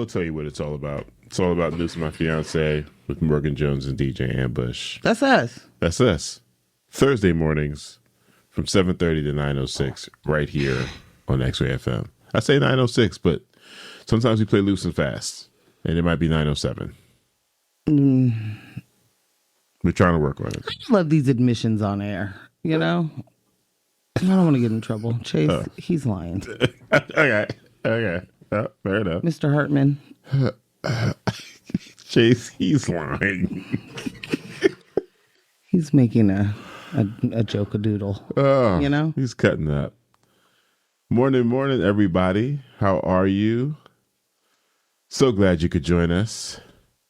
tell you what it's all about. It's all about This My Fiancé with Morgan Jones and DJ Ambush. That's us. That's us. Thursday mornings from 7:30 to 9:06 right here on X-Ray FM. I say 9:06, but sometimes we play loose and fast, and it might be 9:07. We're trying to work on it. I love these admissions on air, you know? I don't want to get in trouble. Chase, he's lying. Okay. Oh, fair enough. Mr. Hartman. Chase, he's lying. He's making a joke-a-doodle. Oh, you know? He's cutting up. Morning, everybody. How are you? So glad you could join us.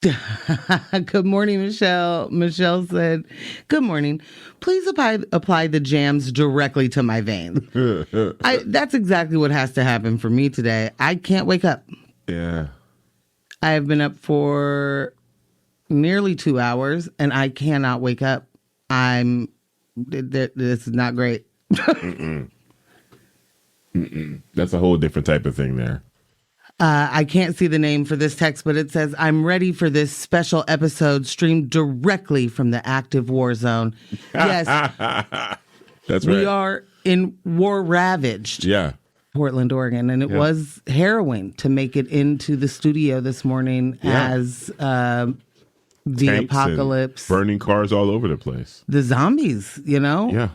Good morning, Michelle. Michelle said, good morning. Please apply the jams directly to my veins. That's exactly what has to happen for me today. I can't wake up. Yeah. I have been up for nearly 2 hours, and I cannot wake up. This is not great. That's a whole different type of thing there. I can't see the name for this text, but it says, I'm ready for this special episode streamed directly from the active war zone. Yes. That's right. We are in war-ravaged Portland, Oregon, and it was harrowing to make it into the studio this morning as the Tanks apocalypse. Burning cars all over the place. The zombies, you know?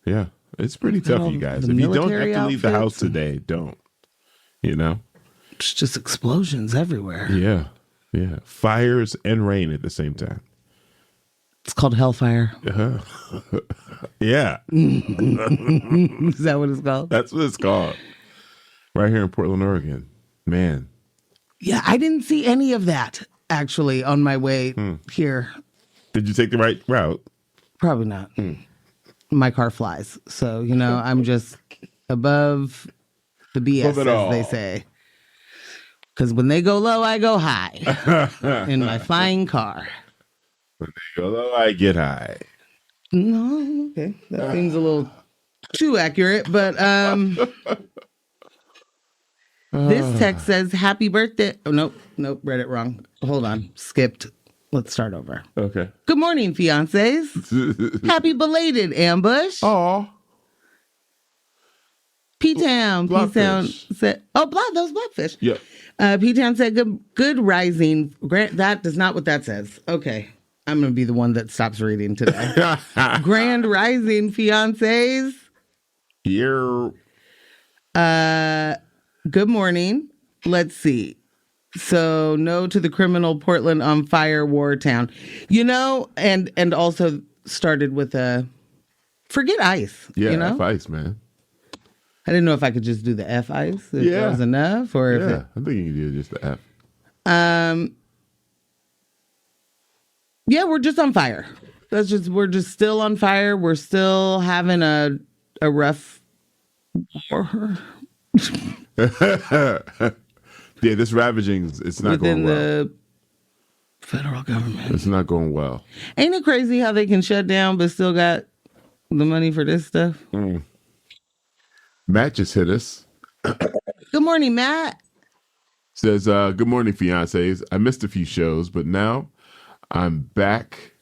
Yeah. It's pretty tough, you guys. If you don't have to leave the house today, don't. You know? It's just explosions everywhere. Yeah. Fires and rain at the same time. It's called hellfire. Yeah. Is that what it's called? That's what it's called. Right here in Portland, Oregon. Man. Yeah, I didn't see any of that, actually, on my way here. Did you take the right route? Probably not. My car flies. So, you know, I'm just above the BS, as they say. Because when they go low, I go high in my flying car. When they go low, I get high. No, okay. That seems a little too accurate, but this text says, happy birthday. Oh, nope, read it wrong. Hold on, skipped. Let's start over. Okay. Good morning, fiancés. Happy belated, Ambush. Aw. P-Town said, those blackfish. Yep. P-Town said, good rising. That is not what that says. Okay. I'm going to be the one that stops reading today. Grand rising, fiancés. Here. Good morning. Let's see. So, no to the criminal Portland on fire war town. You know, and also started with forget ice. Yeah, you know? F-Ice, man. I didn't know if I could just do the F-Ice, if that was enough, or if I think you can do just the F. Yeah, we're just on fire. We're just still on fire. We're still having a rough war. Yeah, this ravaging, it's not within going well. the federal government. It's not going well. Ain't it crazy how they can shut down but still got the money for this stuff? Matt just hit us. Good morning, Matt. Says, good morning, fiancés. I missed a few shows, but now I'm back.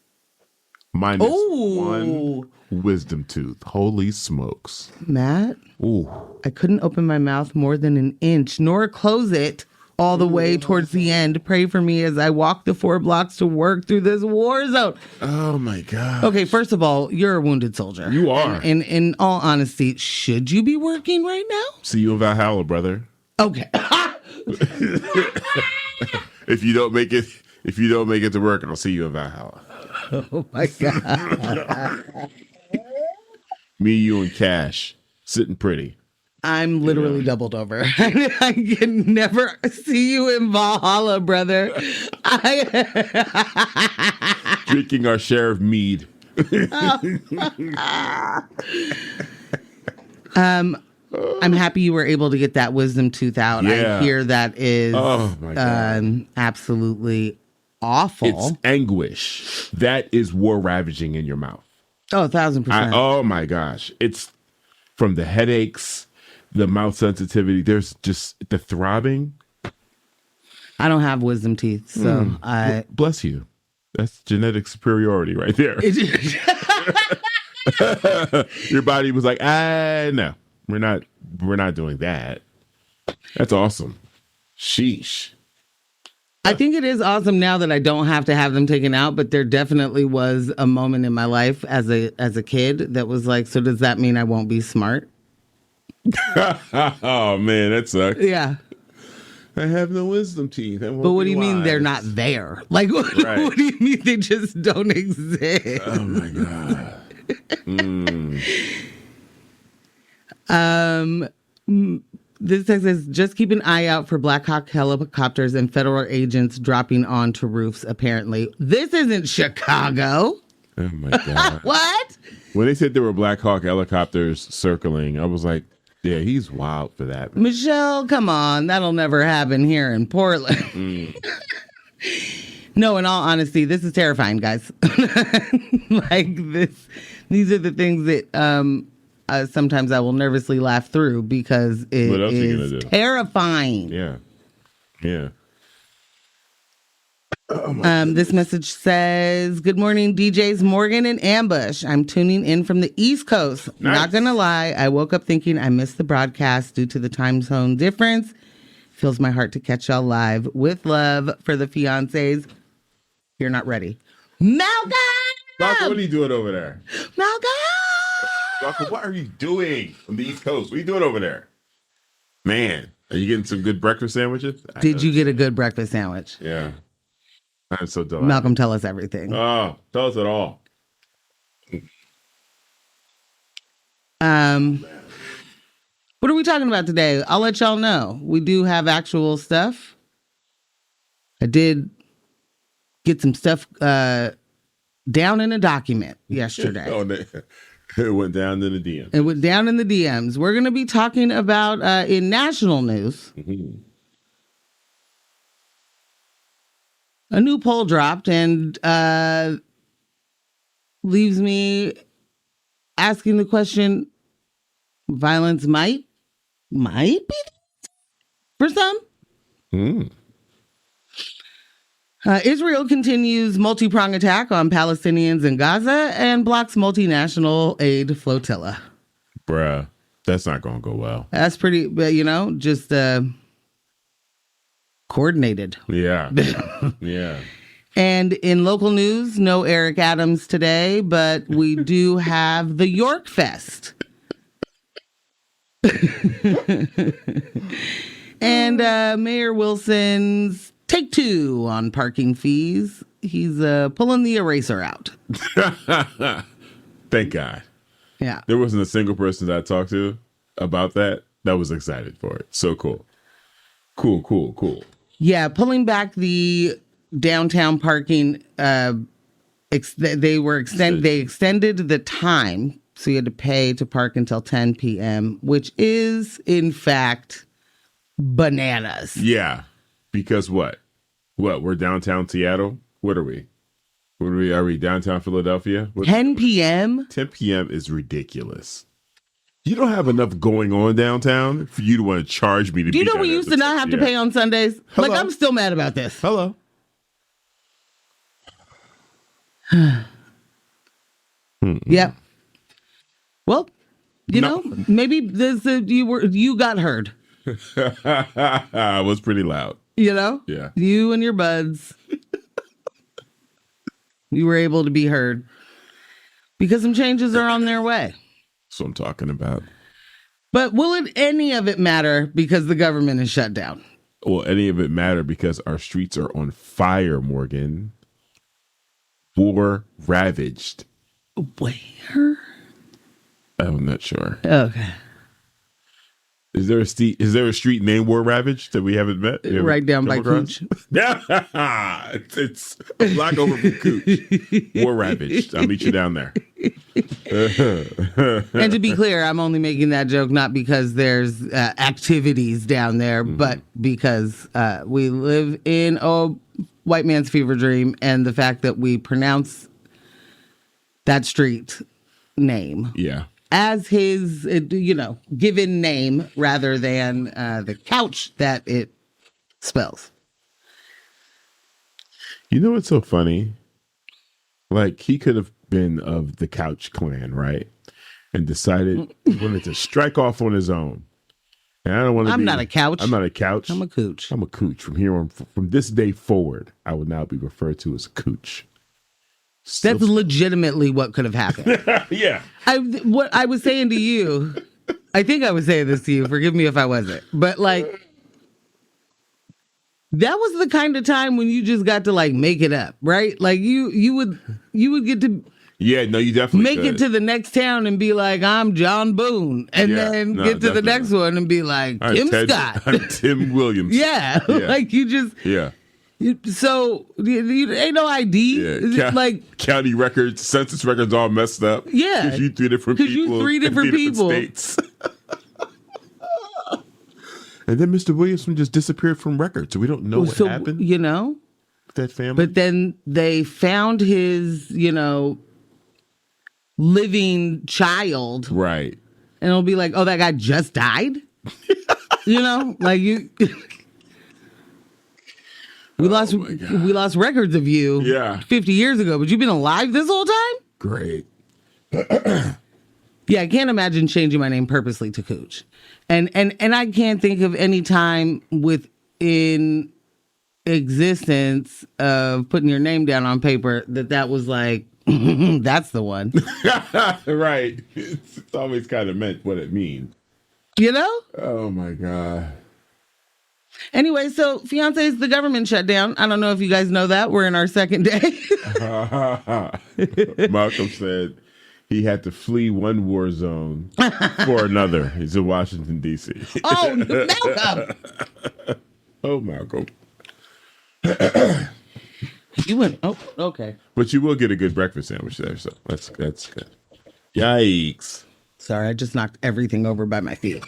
Minus one wisdom tooth. Holy smokes. Matt, Ooh. I couldn't open my mouth more than an inch, nor close it all the way towards the end. Pray for me as I walk the 4 blocks to work through this war zone. Oh, my God. Okay, first of all, you're a wounded soldier. You are. And in all honesty, should you be working right now? See you in Valhalla, brother. Okay. If you don't make it to work, I'll see you in Valhalla. Oh, my God. Me, you, and Cash. Sitting pretty. I'm literally doubled over. I can never see you in Valhalla, brother. Drinking our share of mead. I'm happy you were able to get that wisdom tooth out. Yeah. I hear that is absolutely awful. It's anguish. That is war ravaging in your mouth. Oh, 1,000%. Oh my gosh. It's from the headaches, the mouth sensitivity. There's just the throbbing. I don't have wisdom teeth, so bless you. That's genetic superiority right there. Your body was like, no, we're not doing that. That's awesome. Sheesh. I think it is awesome now that I don't have to have them taken out, but there definitely was a moment in my life as a kid that was like, so does that mean I won't be smart? Oh man, that sucks. Yeah. I have no wisdom teeth. But what do you mean they're not there? Like, what do you mean they just don't exist? Oh my God. This text says, just keep an eye out for Black Hawk helicopters and federal agents dropping onto roofs, apparently. This isn't Chicago. Oh my God. What? When they said there were Black Hawk helicopters circling, I was like, yeah, he's wild for that. Michelle, come on. That'll never happen here in Portland. No, in all honesty, this is terrifying, guys. Like these are the things that sometimes I will nervously laugh through because it is terrifying. Yeah. Yeah. This message says, good morning, DJs Morgan and Ambush. I'm tuning in from the East Coast. Nice. Not going to lie, I woke up thinking I missed the broadcast due to the time zone difference. Fills my heart to catch y'all live. With love for the fiancés. You're not ready. Malcolm! Malcolm, what are you doing over there? Malcolm! Malcolm, what are you doing on the East Coast? What are you doing over there? Man, are you getting some good breakfast sandwiches? Did you get a good breakfast sandwich? Yeah. I'm so delighted. Malcolm, tell us everything. Oh, tell us it all. What are we talking about today? I'll let y'all know. We do have actual stuff. I did get some stuff down in a document yesterday. It went down in the DM. It went down in the DMs. We're going to be talking about in national news. Mm-hmm. A new poll dropped and leaves me asking the question, violence might be for some. Israel continues multi-prong attack on Palestinians in Gaza and blocks multinational aid flotilla. Bruh, that's not going to go well. That's pretty, just coordinated. Yeah. Yeah. And in local news, no Eric Adams today, but we do have the York Fest. And Mayor Wilson's take two on parking fees. He's pulling the eraser out. Thank God. Yeah. There wasn't a single person that I talked to about that was excited for it. So cool. Cool. Yeah, pulling back the downtown parking, they extended the time, so you had to pay to park until 10 p.m., which is, in fact, bananas. Yeah, because what? We're downtown Seattle? What are we? Are we downtown Philadelphia? 10 p.m.? 10 p.m. is ridiculous. You don't have enough going on downtown for you to want to charge me to be. Do you know we used to not have to pay on Sundays? Hello? Like, I'm still mad about this. Hello. Yep. Well, maybe you got heard. I was pretty loud. Yeah. You and your buds. You were able to be heard because some changes are on their way. That's what I'm talking about. But will any of it matter because the government is shut down? Will any of it matter because our streets are on fire, Morgan? War ravaged. Where? I'm not sure. Okay. Is there a street named War Ravaged that we haven't met? Right down by Cooch. It's a block over from Cooch. War Ravaged. I'll meet you down there. And to be clear, I'm only making that joke not because there's activities down there, but because we live in a white man's fever dream, and the fact that we pronounce that street name. Yeah. As his, given name rather than the couch that it spells. You know what's so funny? Like, he could have been of the Couch clan, right? And decided he wanted to strike off on his own. And I don't want to I'm not a couch. I'm not a couch. I'm a cooch. I'm a cooch. From here on, from this day forward, I will now be referred to as cooch. That's legitimately what could have happened. Yeah. What I was saying to you, I think I was saying this to you. Forgive me if I wasn't. But like, that was the kind of time when you just got to like make it up, right? Like you would get to you definitely make it to the next town and be like, I'm John Boone, and then get to the next one and be like, Tim Scott. I'm Tim Williams. Yeah, like you just So you ain't no ID. Yeah. Like county records, census records, all messed up. Yeah, because you three different people. States. And then Mr. Williamson just disappeared from records, so we don't know what happened. You know, with that family. But then they found his, living child, right? And it'll be like, oh, that guy just died. Like you. We lost records of you 50 years ago, but you've been alive this whole time? Great. Yeah, I can't imagine changing my name purposely to Cooch. And I can't think of any time within existence of putting your name down on paper that was like, that's the one. Right. It's always kind of meant what it means. Oh, my God. Anyway, so Fiancé is the government shutdown. I don't know if you guys know that. We're in our second day. Malcolm said he had to flee one war zone for another. He's in Washington, D.C. Oh, Malcolm. Oh, Malcolm. You went, oh, okay. But you will get a good breakfast sandwich there, so that's good. Yikes. Sorry, I just knocked everything over by my feet.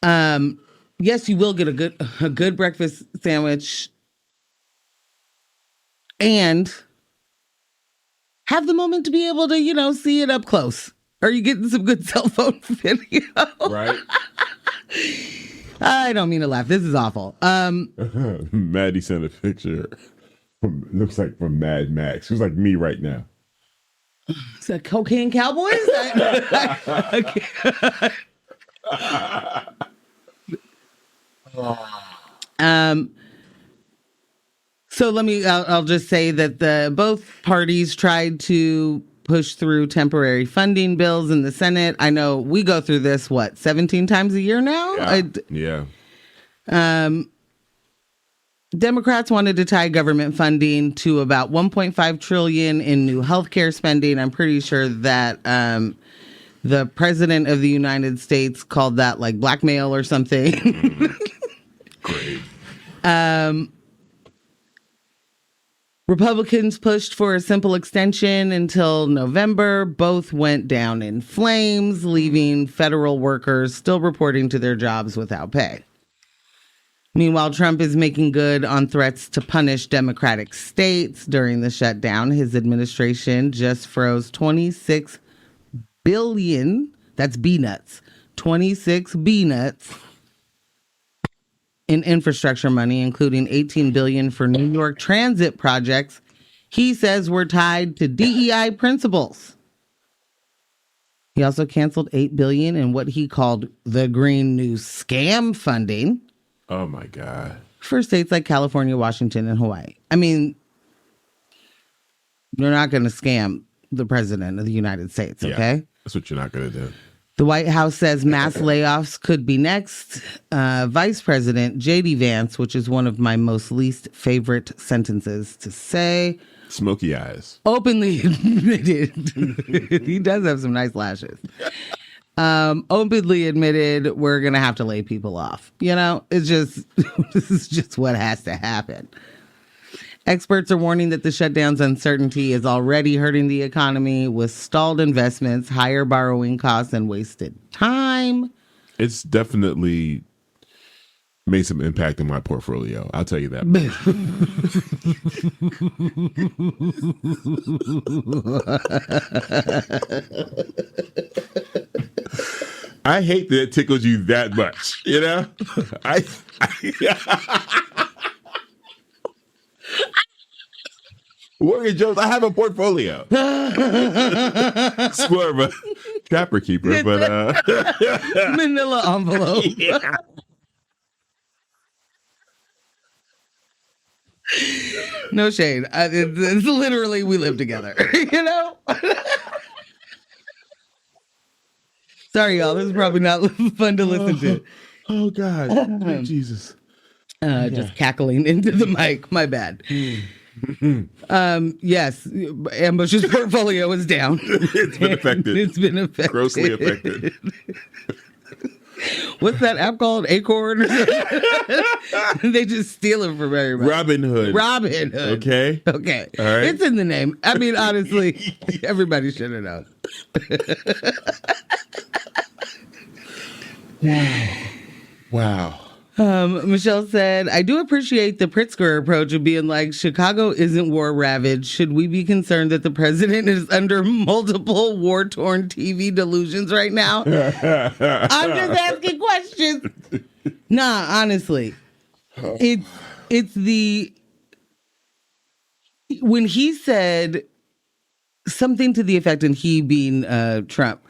Yes, you will get a good breakfast sandwich and have the moment to be able to, see it up close. Are you getting some good cell phone video? Right. I don't mean to laugh. This is awful. Maddie sent a picture. Looks like from Mad Max. Who's like me right now. Is that Cocaine Cowboys? So I'll just say that both parties tried to push through temporary funding bills in the Senate. I know we go through this, 17 times a year now? Yeah. Democrats wanted to tie government funding to about $1.5 trillion in new healthcare spending. I'm pretty sure that the president of the United States called that like blackmail or something. Great. Republicans pushed for a simple extension until November. Both went down in flames, leaving federal workers still reporting to their jobs without pay. Meanwhile, Trump is making good on threats to punish Democratic states during the shutdown. His administration just froze $26 billion. That's B-nuts. 26 B-nuts in infrastructure money, including $18 billion for New York transit projects he says were tied to DEI principles. He also canceled $8 billion in what he called the Green New Scam funding. Oh, my God. For states like California, Washington, and Hawaii. I mean, you're not going to scam the president of the United States, okay? Yeah, that's what you're not going to do. The White House says mass layoffs could be next. Vice President J.D. Vance, which is one of my most least favorite sentences to say. Smoky eyes. Openly admitted. He does have some nice lashes. Openly admitted we're going to have to lay people off. It's just, this is just what has to happen. Experts are warning that the shutdown's uncertainty is already hurting the economy with stalled investments, higher borrowing costs, and wasted time. It's definitely made some impact in my portfolio. I'll tell you that much. I hate that it tickles you that much, Mortgage jokes. I have a portfolio. It's more of a trapper keeper, but manila envelope. Yeah. No shade. It's literally we live together. You know. Sorry, y'all. This is probably not fun to listen to. Oh God, Jesus. Just cackling into the mic. My bad. Yes, Ambush's portfolio is down. It's been affected. It's been affected. Grossly affected. What's that app called? Acorn? Or something? They just steal it from everybody. Robin Hood. Robin Hood. Okay. Okay. All right. It's in the name. I mean, honestly, everybody should have known. Wow. Michelle said, I do appreciate the Pritzker approach of being like, Chicago isn't war ravaged. Should we be concerned that the president is under multiple war-torn TV delusions right now? I'm just asking questions. Nah, honestly. It's the... When he said something to the effect, and he being Trump,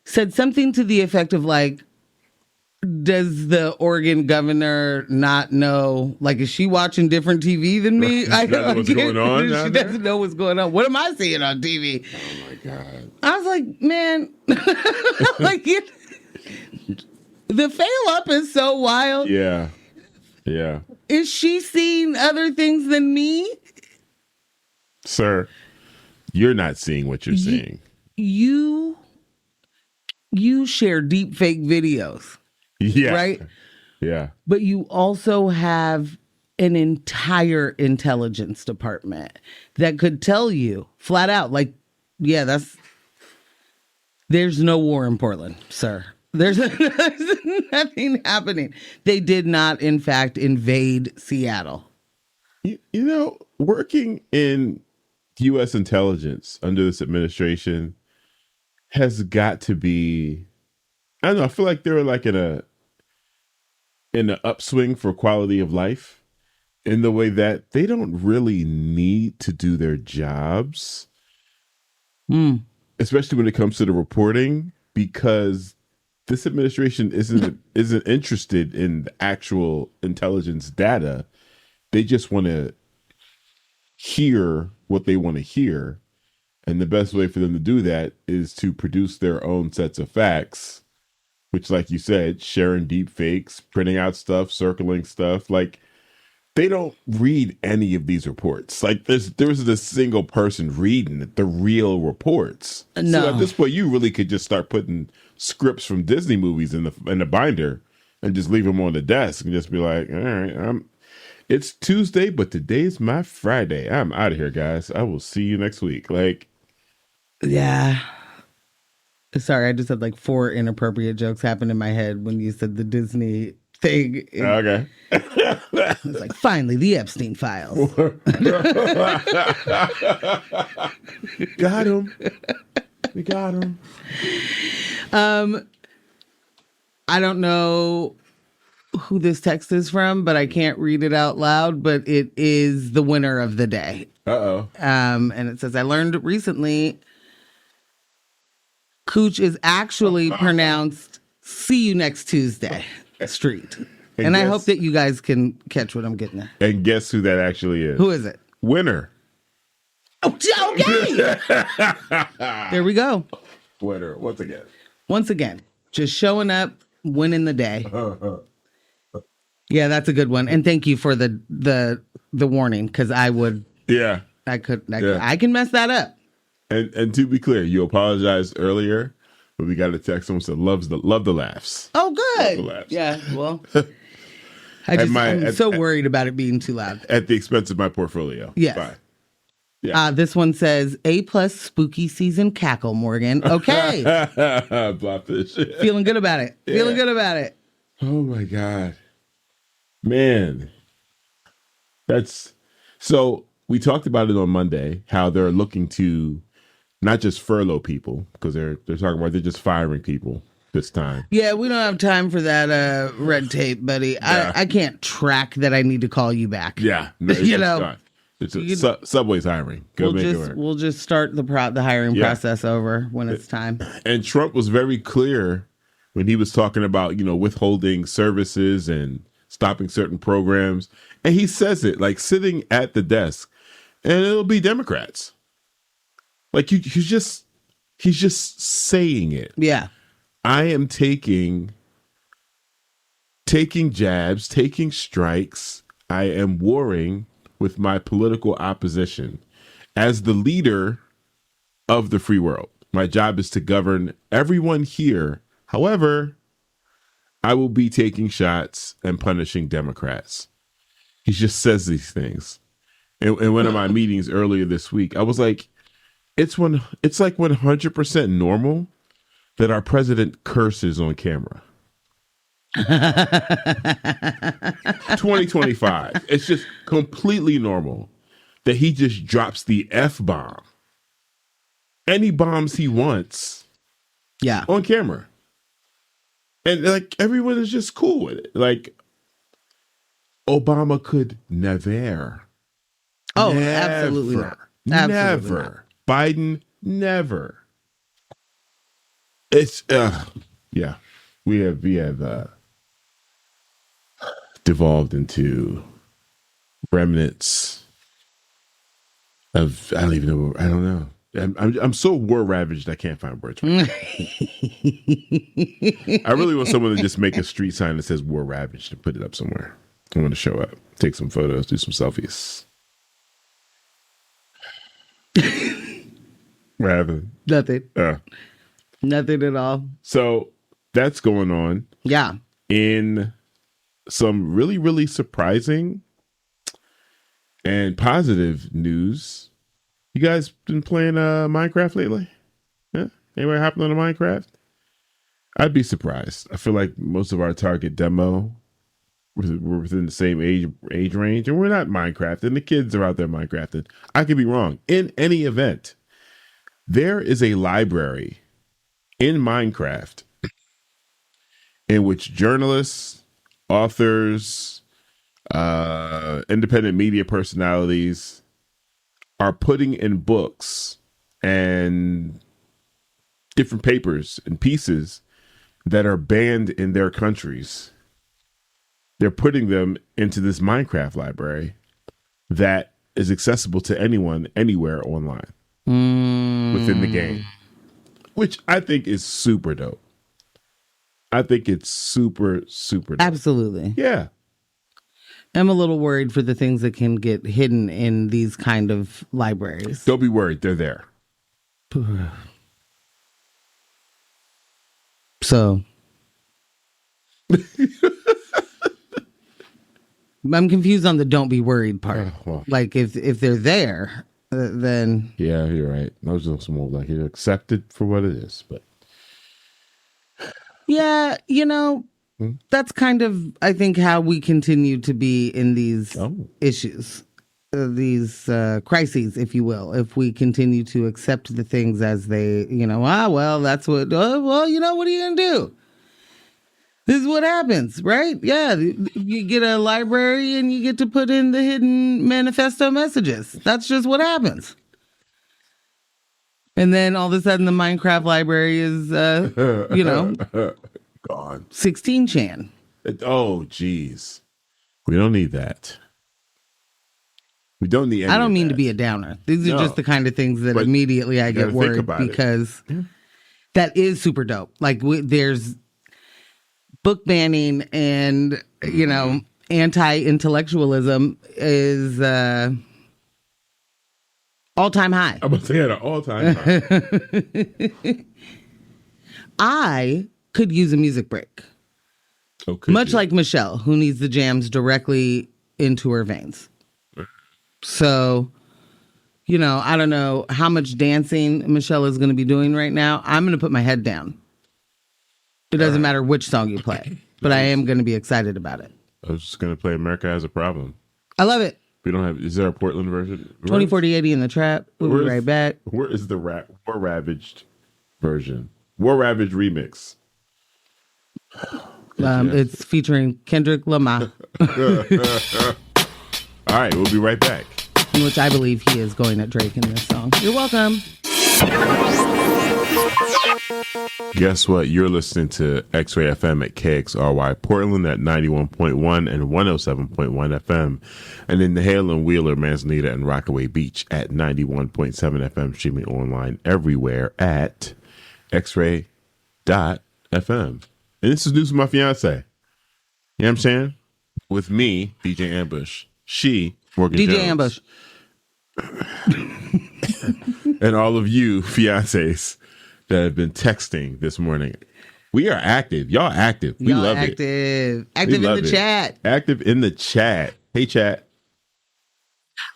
said something to the effect of like, does the Oregon governor not know? Like, is she watching different TV than me? I don't know what's going on. She doesn't know what's going on. What am I seeing on TV? Oh my God. I was like, man, like the fail up is so wild. Yeah. Yeah. Is she seeing other things than me? Sir, you're not seeing what you're seeing. You share deep fake videos. Yeah. Right? Yeah. But you also have an entire intelligence department that could tell you flat out, like, yeah, there's no war in Portland, sir. There's nothing happening. They did not, in fact, invade Seattle. You know, working in U.S. intelligence under this administration has got to be, I don't know, I feel like they're like in an upswing for quality of life in the way that they don't really need to do their jobs, especially when it comes to the reporting, because this administration isn't interested in the actual intelligence data. They just want to hear what they want to hear. And the best way for them to do that is to produce their own sets of facts, which, like you said, sharing deep fakes, printing out stuff, circling stuff. Like, they don't read any of these reports. Like, there isn't a single person reading the real reports. No. So at this point, you really could just start putting scripts from Disney movies in the binder and just leave them on the desk and just be like, all right, it's Tuesday, but today's my Friday. I'm out of here, guys. I will see you next week. Like, yeah. Sorry, I just had like 4 inappropriate jokes happen in my head when you said the Disney thing. Okay. It's like, finally, the Epstein files. Got him. We got him. I don't know who this text is from, but I can't read it out loud, but it is the winner of the day. Uh-oh. And it says, I learned recently Cooch is actually pronounced see you next Tuesday street. And I hope that you guys can catch what I'm getting at. And guess who that actually is? Who is it? Winner. Oh, okay. There we go. Winner, once again. Once again, just showing up, winning the day. Yeah, that's a good one. And thank you for the warning, because I would. Yeah. I can mess that up. And to be clear, you apologized earlier, but we got a text. Someone said love the laughs. Oh, good. Love the laughs. Yeah. Well, I'm so worried about it being too loud. At the expense of my portfolio. Yes. Bye. Yeah. This one says A+ spooky season cackle, Morgan. Okay. Blobfish. Feeling good about it. Yeah. Feeling good about it. Oh my God. Man. So we talked about it on Monday, how they're looking to not just furlough people, because they're talking about they're just firing people this time. Yeah, we don't have time for that red tape, buddy. Yeah. I can't track that I need to call you back. Yeah. No, you know. Subway's hiring. We'll just start the hiring process over when it's time. And Trump was very clear when he was talking about, withholding services and stopping certain programs. And he says it like sitting at the desk, and it'll be Democrats. Like he's just saying it. Yeah. I am taking jabs, taking strikes. I am warring with my political opposition. As the leader of the free world, my job is to govern everyone here. However, I will be taking shots and punishing Democrats. He just says these things. In one of my meetings earlier this week, I was like, it's like 100% normal that our president curses on camera. 2025. It's just completely normal that he just drops the F-bomb. Any bombs he wants. Yeah. On camera. And like everyone is just cool with it. Like Obama could never. Oh, absolutely not. Absolutely Never. Not. Biden, never. It's yeah. We have devolved into remnants of I don't know. I'm so war ravaged I can't find words. I really want someone to just make a street sign that says war ravaged and put it up somewhere. I want to show up, take some photos, do some selfies. What happened? Nothing. Nothing at all. So that's going on. Yeah. In some really, really surprising and positive news. You guys been playing Minecraft lately? Yeah? Anybody hopping on a Minecraft? I'd be surprised. I feel like most of our target demo we're within the same age range, and we're not Minecraft, and the kids are out there Minecrafting. I could be wrong. In any event, there is a library in Minecraft in which journalists, authors, independent media personalities are putting in books and different papers and pieces that are banned in their countries. They're putting them into this Minecraft library that is accessible to anyone, anywhere online within the game, which I think is super dope. I think it's super, super dope. Absolutely. Yeah. I'm a little worried for the things that can get hidden in these kind of libraries. Don't be worried. They're there. So I'm confused on the don't be worried part. Well. Like if they're there, then yeah, you're right. Those are some more like you accept it for what it is, but yeah, that's kind of I think how we continue to be in these issues, these crises, if you will. If we continue to accept the things as they, that's what. What are you gonna do? This is what happens, right? Yeah, you get a library and you get to put in the hidden manifesto messages. That's just what happens. And then all of a sudden the Minecraft library is, gone. 16chan. Oh, geez. We don't need that. We don't need any I don't mean that. to be a downer. These are just the kind of things that immediately I get worried because that is super dope. Like there's book banning and, anti-intellectualism is all-time high. I'm about to say at an all-time high. I could use a music break. Much like Michelle, who needs the jams directly into her veins. So, I don't know how much dancing Michelle is going to be doing right now. I'm going to put my head down. It doesn't matter which song you play, but I am going to be excited about it. I was just going to play America Has a Problem. I love it. We don't have, is there a Portland version? 2040-80 in the trap. We'll be right back. Where is the War Ravaged version? War Ravaged remix. It's featuring Kendrick Lamar. All right, we'll be right back. in which I believe he is going at Drake in this song. You're welcome. Guess what? You're listening to X-Ray FM at KXRY Portland at 91.1 and 107.1 FM. And in the Hale and Wheeler, Manzanita, and Rockaway Beach at 91.7 FM, streaming online everywhere at xray.fm. And this is news from my fiance. You know what I'm saying? With me, DJ Ambush. She, Morgan DJ Jones. Ambush. And all of you fiancés that have been texting this morning. We are active. Y'all active. We love it. Active in the chat. Active in the chat. Hey, chat.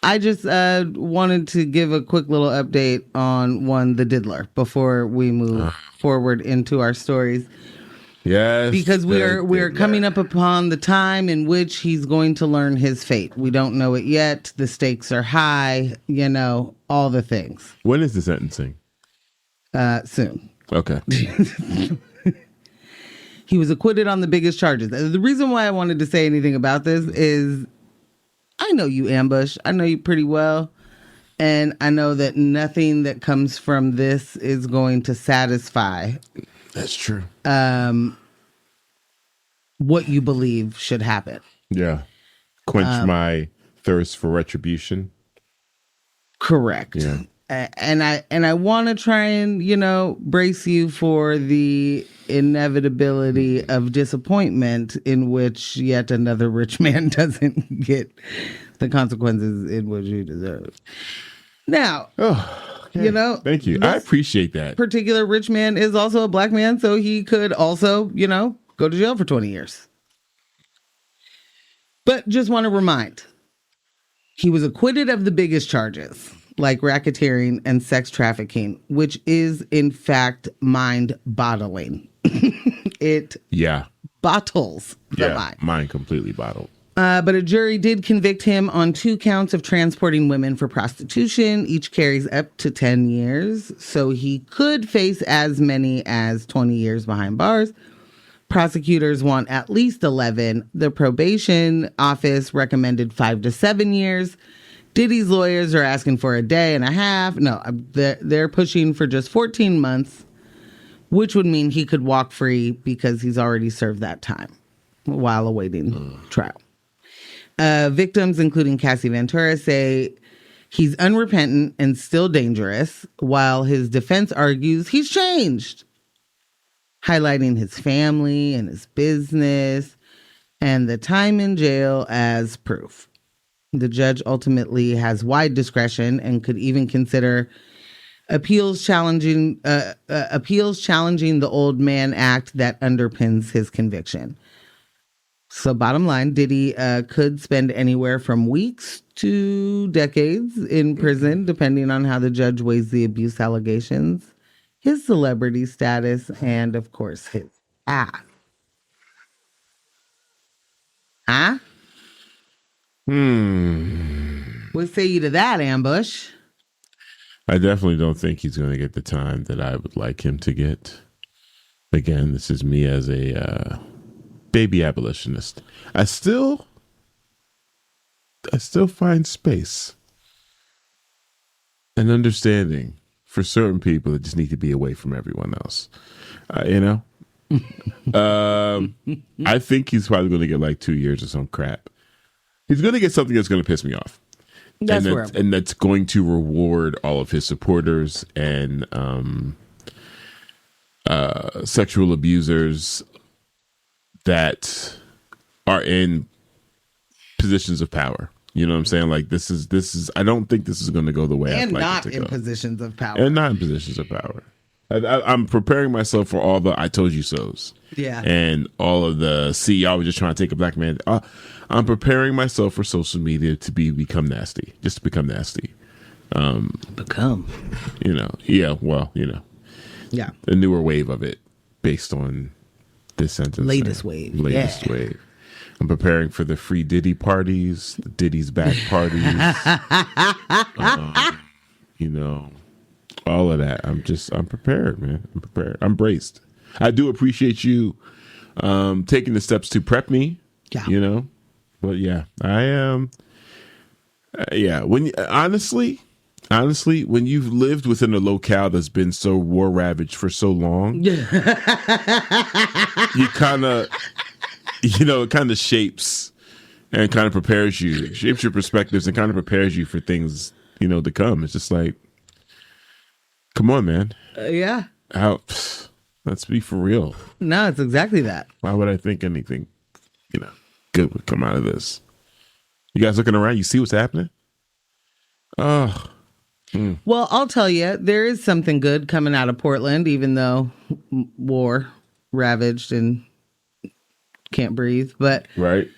I just wanted to give a quick little update on the Diddler before we move forward into our stories. Yes. Because we're coming up upon the time in which he's going to learn his fate. We don't know it yet. The stakes are high, all the things. When is the sentencing? Soon. Okay. He was acquitted on the biggest charges. The reason why I wanted to say anything about this is I know you, Ambush. I know you pretty well. And I know that nothing that comes from this is going to satisfy. That's true. What you believe should happen. Yeah. Quench my thirst for retribution. Correct. Yeah. And I want to try and, brace you for the inevitability of disappointment in which yet another rich man doesn't get the consequences in which he deserves. Now, thank you. I appreciate that. Particular rich man is also a black man, so he could also, go to jail for 20 years. But just want to remind, he was acquitted of the biggest charges, like racketeering and sex trafficking, which is, in fact, mind-boggling. It bottles the mind. Mind completely bottled. But a jury did convict him on 2 counts of transporting women for prostitution. Each carries up to 10 years, so he could face as many as 20 years behind bars. Prosecutors want at least 11. The probation office recommended 5 to 7 years. Diddy's lawyers are asking for a day and a half. No, they're pushing for just 14 months, which would mean he could walk free because he's already served that time while awaiting trial. Victims, including Cassie Ventura, say he's unrepentant and still dangerous, while his defense argues he's changed, highlighting his family and his business and the time in jail as proof. The judge ultimately has wide discretion and could even consider appeals challenging the Old Man Act that underpins his conviction. So bottom line, Diddy could spend anywhere from weeks to decades in prison, depending on how the judge weighs the abuse allegations, his celebrity status, and, of course, his ass. Huh? What say you to that, Ambush? I definitely don't think he's going to get the time that I would like him to get. Again, this is me as a baby abolitionist. I still find space and understanding for certain people that just need to be away from everyone else. I think he's probably going to get like 2 years or some crap. He's going to get something that's going to piss me off. And that's going to reward all of his supporters and sexual abusers that are in positions of power. You know what I'm saying? Like this is I don't think this is going to go the way I'd like it to go. And not in positions of power. And not in positions of power. I'm preparing myself for all the I told you so's. Yeah. And all of the y'all were just trying to take a black man. I'm preparing myself for social media to become nasty. Just to become nasty. Become. Yeah, well, Yeah. A newer wave of it based on this sentence. Latest wave. I'm preparing for the free Diddy parties, the Diddy's back parties. All of that. I'm prepared, man. I'm prepared. I'm braced. I do appreciate you taking the steps to prep me. Yeah. But yeah, I am. Yeah. When honestly, when you've lived within a locale that's been so war ravaged for so long, you kind of, it kind of shapes and kind of prepares you, shapes your perspectives and kind of prepares you for things, to come. It's just like, come on, man. Yeah. Let's be for real. No, it's exactly that. Why would I think anything, good would come out of this? You guys looking around? You see what's happening? Oh. Well, I'll tell you, there is something good coming out of Portland, even though war ravaged and can't breathe. But right.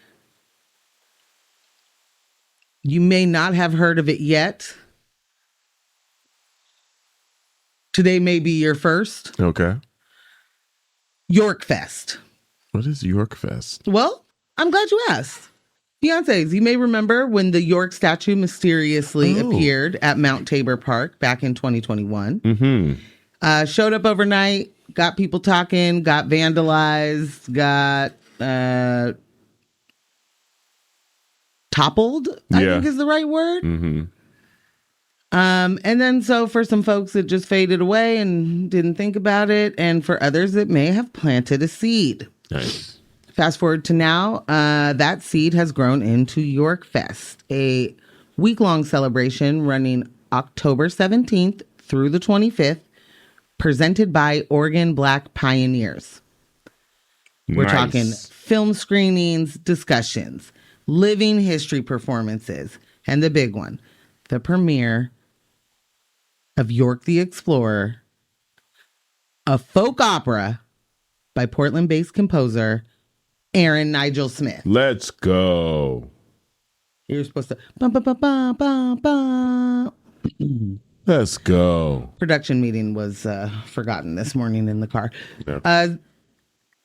You may not have heard of it yet. Today may be your first. Okay. York Fest. What is York Fest? Well, I'm glad you asked. Fiancés, you may remember when the York statue mysteriously appeared at Mount Tabor Park back in 2021. Mm-hmm. Showed up overnight, got people talking, got vandalized, got toppled, I think is the right word. Mm-hmm. And then so for some folks, it just faded away and didn't think about it. And for others, it may have planted a seed. Nice. Fast forward to now, that seed has grown into York Fest, a week-long celebration running October 17th through the 25th, presented by Oregon Black Pioneers. We're talking film screenings, discussions, living history performances, and the big one, the premiere of York the Explorer, a folk opera by Portland-based composer Aaron Nigel Smith. Let's go. You're supposed to bum, bum, bum, bum, bum, bum. Let's go. Production meeting was forgotten this morning in the car. Yeah.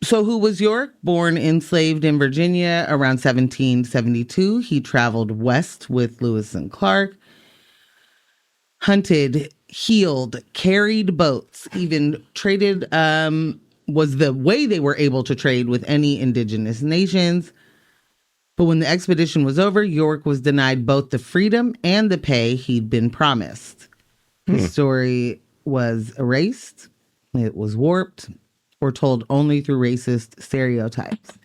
So who was York? Born enslaved in Virginia around 1772. He traveled west with Lewis and Clark. Hunted, healed, carried boats, even traded, was the way they were able to trade with any indigenous nations. But when the expedition was over, York was denied both the freedom and the pay he'd been promised. His story was erased, it was warped, or told only through racist stereotypes.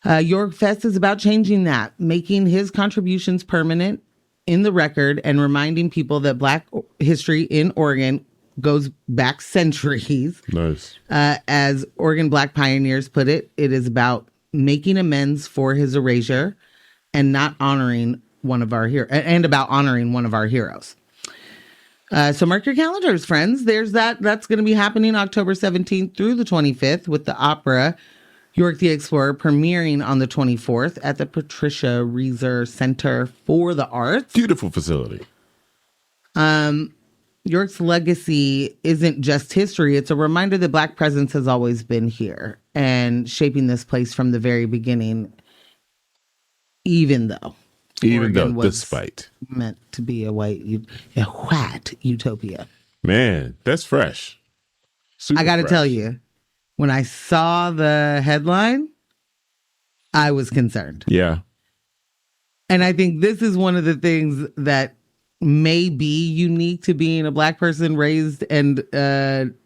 York Fest is about changing that, making his contributions permanent in the record and reminding people that Black history in Oregon goes back centuries. Nice. As Oregon Black Pioneers put it, it is about making amends for his erasure and not honoring one of our heroes, and about honoring one of our heroes. So mark your calendars, friends. There's that. That's going to be happening October 17th through the 25th with the opera York the Explorer premiering on the 24th at the Patricia Reiser Center for the Arts. Beautiful facility. York's legacy isn't just history. It's a reminder that Black presence has always been here and shaping this place from the very beginning, even though Oregon was despite meant to be a white utopia. Man, that's fresh. Super I got to fresh. tell you, when I saw the headline, I was concerned. Yeah. And I think this is one of the things that may be unique to being a Black person raised and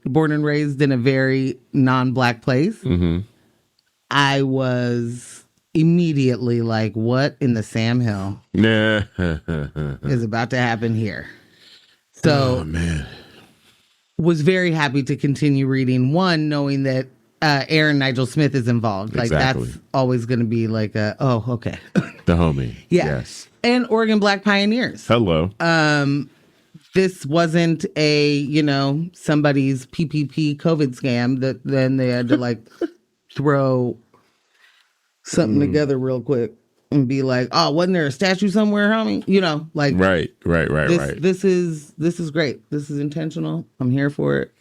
born and raised in a very non-Black place. Mm-hmm. I was immediately like, what in the Sam Hill is about to happen here? So, man, was very happy to continue reading. One, knowing that Aaron Nigel Smith is involved. Exactly. Like, that's always going to be like okay. The homie. Yeah. Yes. And Oregon Black Pioneers. Hello. This wasn't a, somebody's PPP COVID scam that then they had to like throw something together real quick and be like, oh, wasn't there a statue somewhere, homie? Right. This is great. This is intentional. I'm here for it.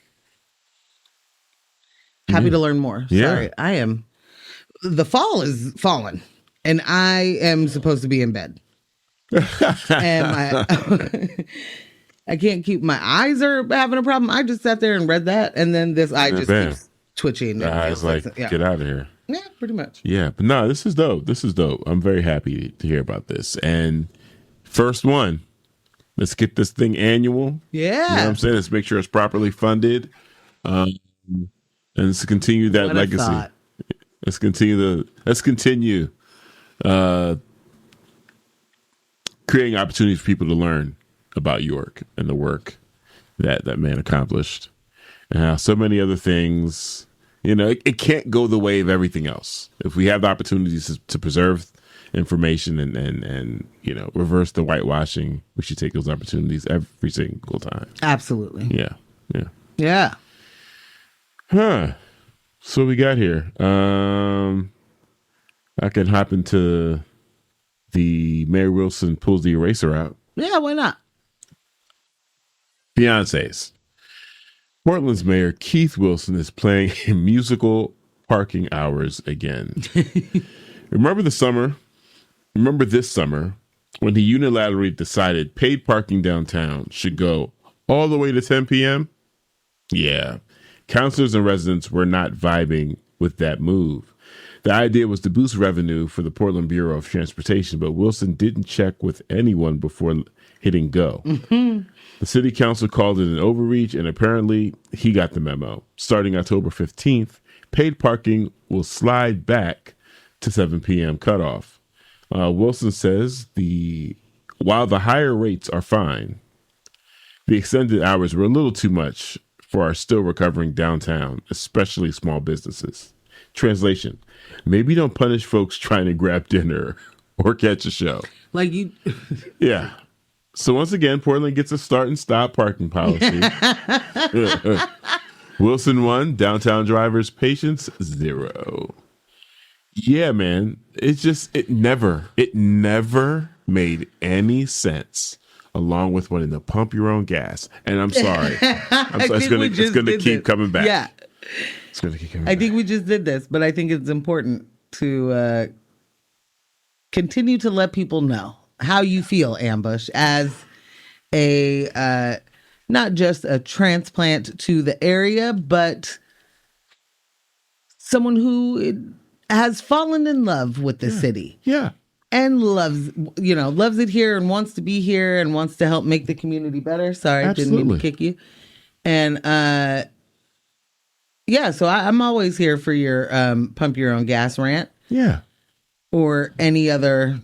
Happy to learn more. Yeah. Sorry. The fall is fallen and I am supposed to be in bed. And I can't keep, my eyes are having a problem. I just sat there and read that. And then this eye just keeps twitching. The eyes get out of here. Yeah, pretty much. Yeah, but no, this is dope. I'm very happy to hear about this. And First one. Let's get this thing annual. Yeah. You know what I'm saying? Let's make sure it's properly funded. And let's continue that What a legacy. thought. Let's continue creating opportunities for people to learn about York and the work that man accomplished. And how so many other things, it can't go the way of everything else. If we have the opportunities to preserve information and reverse the whitewashing, we should take those opportunities every single time. Absolutely. Yeah. Huh. So we got here. I can hop into the Mary Wilson pulls the eraser out. Yeah, why not? Fiancés. Portland's mayor Keith Wilson is playing musical parking hours again. Remember this summer when he unilaterally decided paid parking downtown should go all the way to 10 p.m.? Yeah. Councilors and residents were not vibing with that move. The idea was to boost revenue for the Portland Bureau of Transportation, but Wilson didn't check with anyone before hitting go. Mm-hmm. The city council called it an overreach, and apparently he got the memo. Starting October 15th, paid parking will slide back to 7 p.m. cutoff. Wilson says while the higher rates are fine, the extended hours were a little too much for our still recovering downtown, especially small businesses. Translation: maybe don't punish folks trying to grab dinner or catch a show. Like you. Yeah. So once again, Portland gets a start and stop parking policy. Wilson 1, downtown drivers, patience 0. Yeah, man. It never made any sense along with wanting to pump your own gas. And I'm sorry. It's gonna keep coming back. Yeah. It's gonna keep coming back. I think we just did this, but I think it's important to continue to let people know how you feel, Ambush, as a not just a transplant to the area, but someone who has fallen in love with the city. Yeah. And loves it here and wants to be here and wants to help make the community better. Sorry, Absolutely. Didn't mean to kick you. And so I'm always here for your pump your own gas rant. Yeah. Or any other.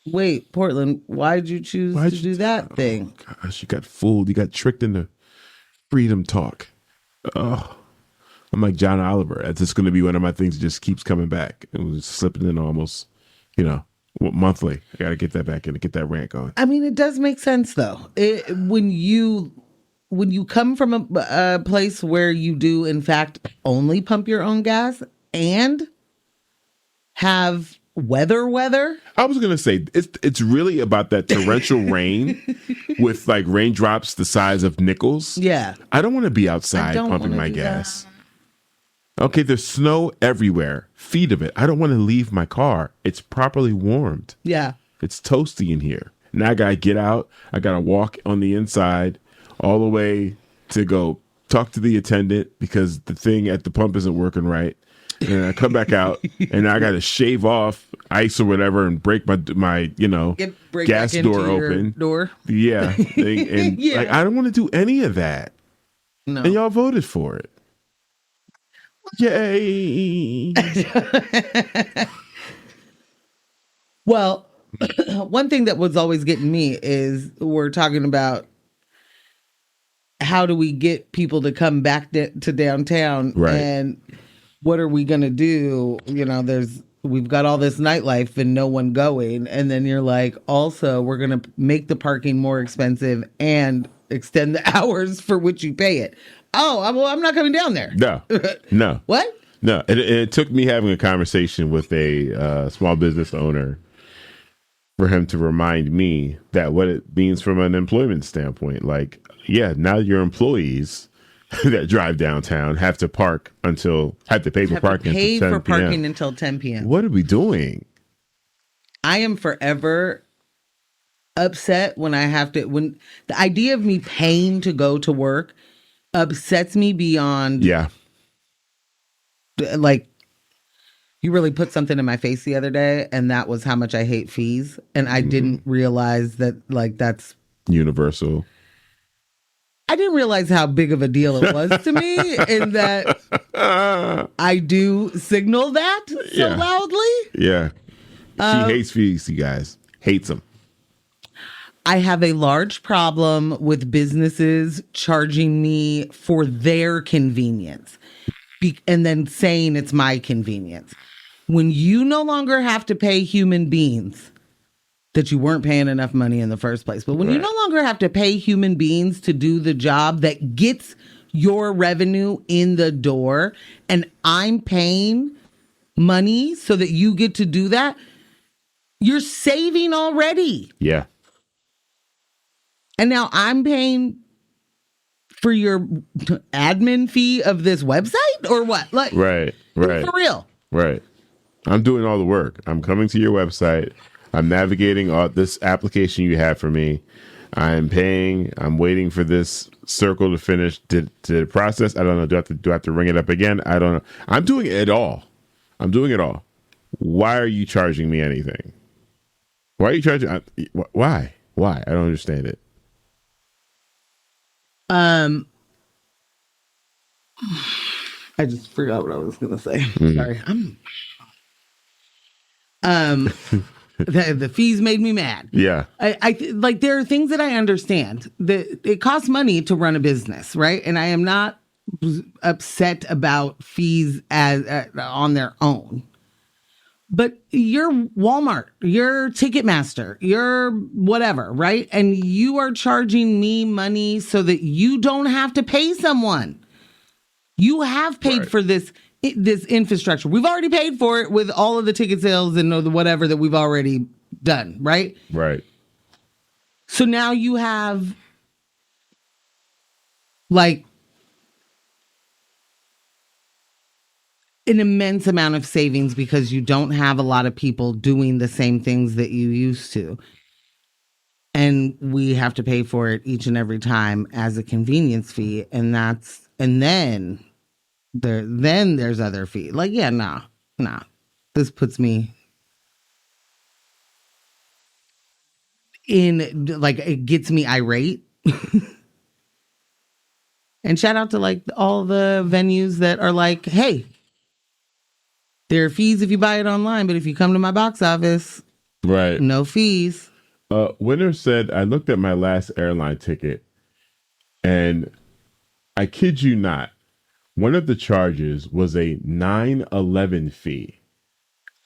Wait, Portland, why'd you choose to do that thing? Gosh, you got fooled. You got tricked into freedom talk. Oh, I'm like John Oliver. It's just going to be one of my things that just keeps coming back. It was slipping in almost, monthly. I got to get that back in to get that rant going. I mean, it does make sense, though. When you come from a place where you do, in fact, only pump your own gas and have weather. I was gonna say it's really about that torrential rain with like raindrops the size of nickels. Yeah, I don't want to be outside pumping my gas. Okay, there's snow everywhere, feet of it. I don't want to leave my car. It's properly warmed. Yeah, it's toasty in here. Now I gotta get out. I gotta walk on the inside all the way to go talk to the attendant because the thing at the pump isn't working right. And I come back out, and I got to shave off ice or whatever, and break my gas door open. Yeah, and yeah. I don't want to do any of that. No. And y'all voted for it. Yay! Well, one thing that was always getting me is we're talking about how do we get people to come back to downtown, right? And what are we going to do? We've got all this nightlife and no one going. And then you're like, also, we're going to make the parking more expensive and extend the hours for which you pay it. Oh, I'm not coming down there. No. What? No. It took me having a conversation with a small business owner for him to remind me that what it means from an employment standpoint. Like, yeah, now your employees that drive downtown have to pay for parking until 10 p.m. What are we doing? I am forever upset when the idea of me paying to go to work upsets me beyond. Yeah. Like, You really put something in my face the other day, and that was how much I hate fees. And I didn't realize that, like, that's universal. I didn't realize how big of a deal it was to me, and that I do signal that so loudly. Yeah. She hates fees, you guys. Hates them. I have a large problem with businesses charging me for their convenience and then saying it's my convenience. When you no longer have to pay human beings that you weren't paying enough money in the first place, but when you no longer have to pay human beings to do the job that gets your revenue in the door, and I'm paying money so that you get to do that, you're saving already. Yeah. And now I'm paying for your admin fee of this website or what? Like, right. For real. Right. I'm doing all the work. I'm coming to your website. I'm navigating all this application you have for me. I'm paying. I'm waiting for this circle to finish. Did it process? I don't know. Do I have to ring it up again? I don't know. I'm doing it all. Why are you charging me anything? Why are you charging? Why? I don't understand it. I just forgot what I was gonna say. Sorry. The fees made me mad. Yeah. I like, there are things that I understand that it costs money to run a business, right? And I am not upset about fees as on their own. But you're Walmart, you're Ticketmaster, you're whatever, right? And you are charging me money so that you don't have to pay someone. You have paid for this infrastructure. We've already paid for it with all of the ticket sales and the whatever that we've already done, right? Right. So now you have, like, an immense amount of savings because you don't have a lot of people doing the same things that you used to. And we have to pay for it each and every time as a convenience fee. And then there's other fees. Like, yeah, nah. This puts me in, like, it gets me irate. And shout out to, like, all the venues that are like, hey, there are fees if you buy it online, but if you come to my box office, no fees. Winner said, I looked at my last airline ticket, and I kid you not, one of the charges was a 9/11 fee.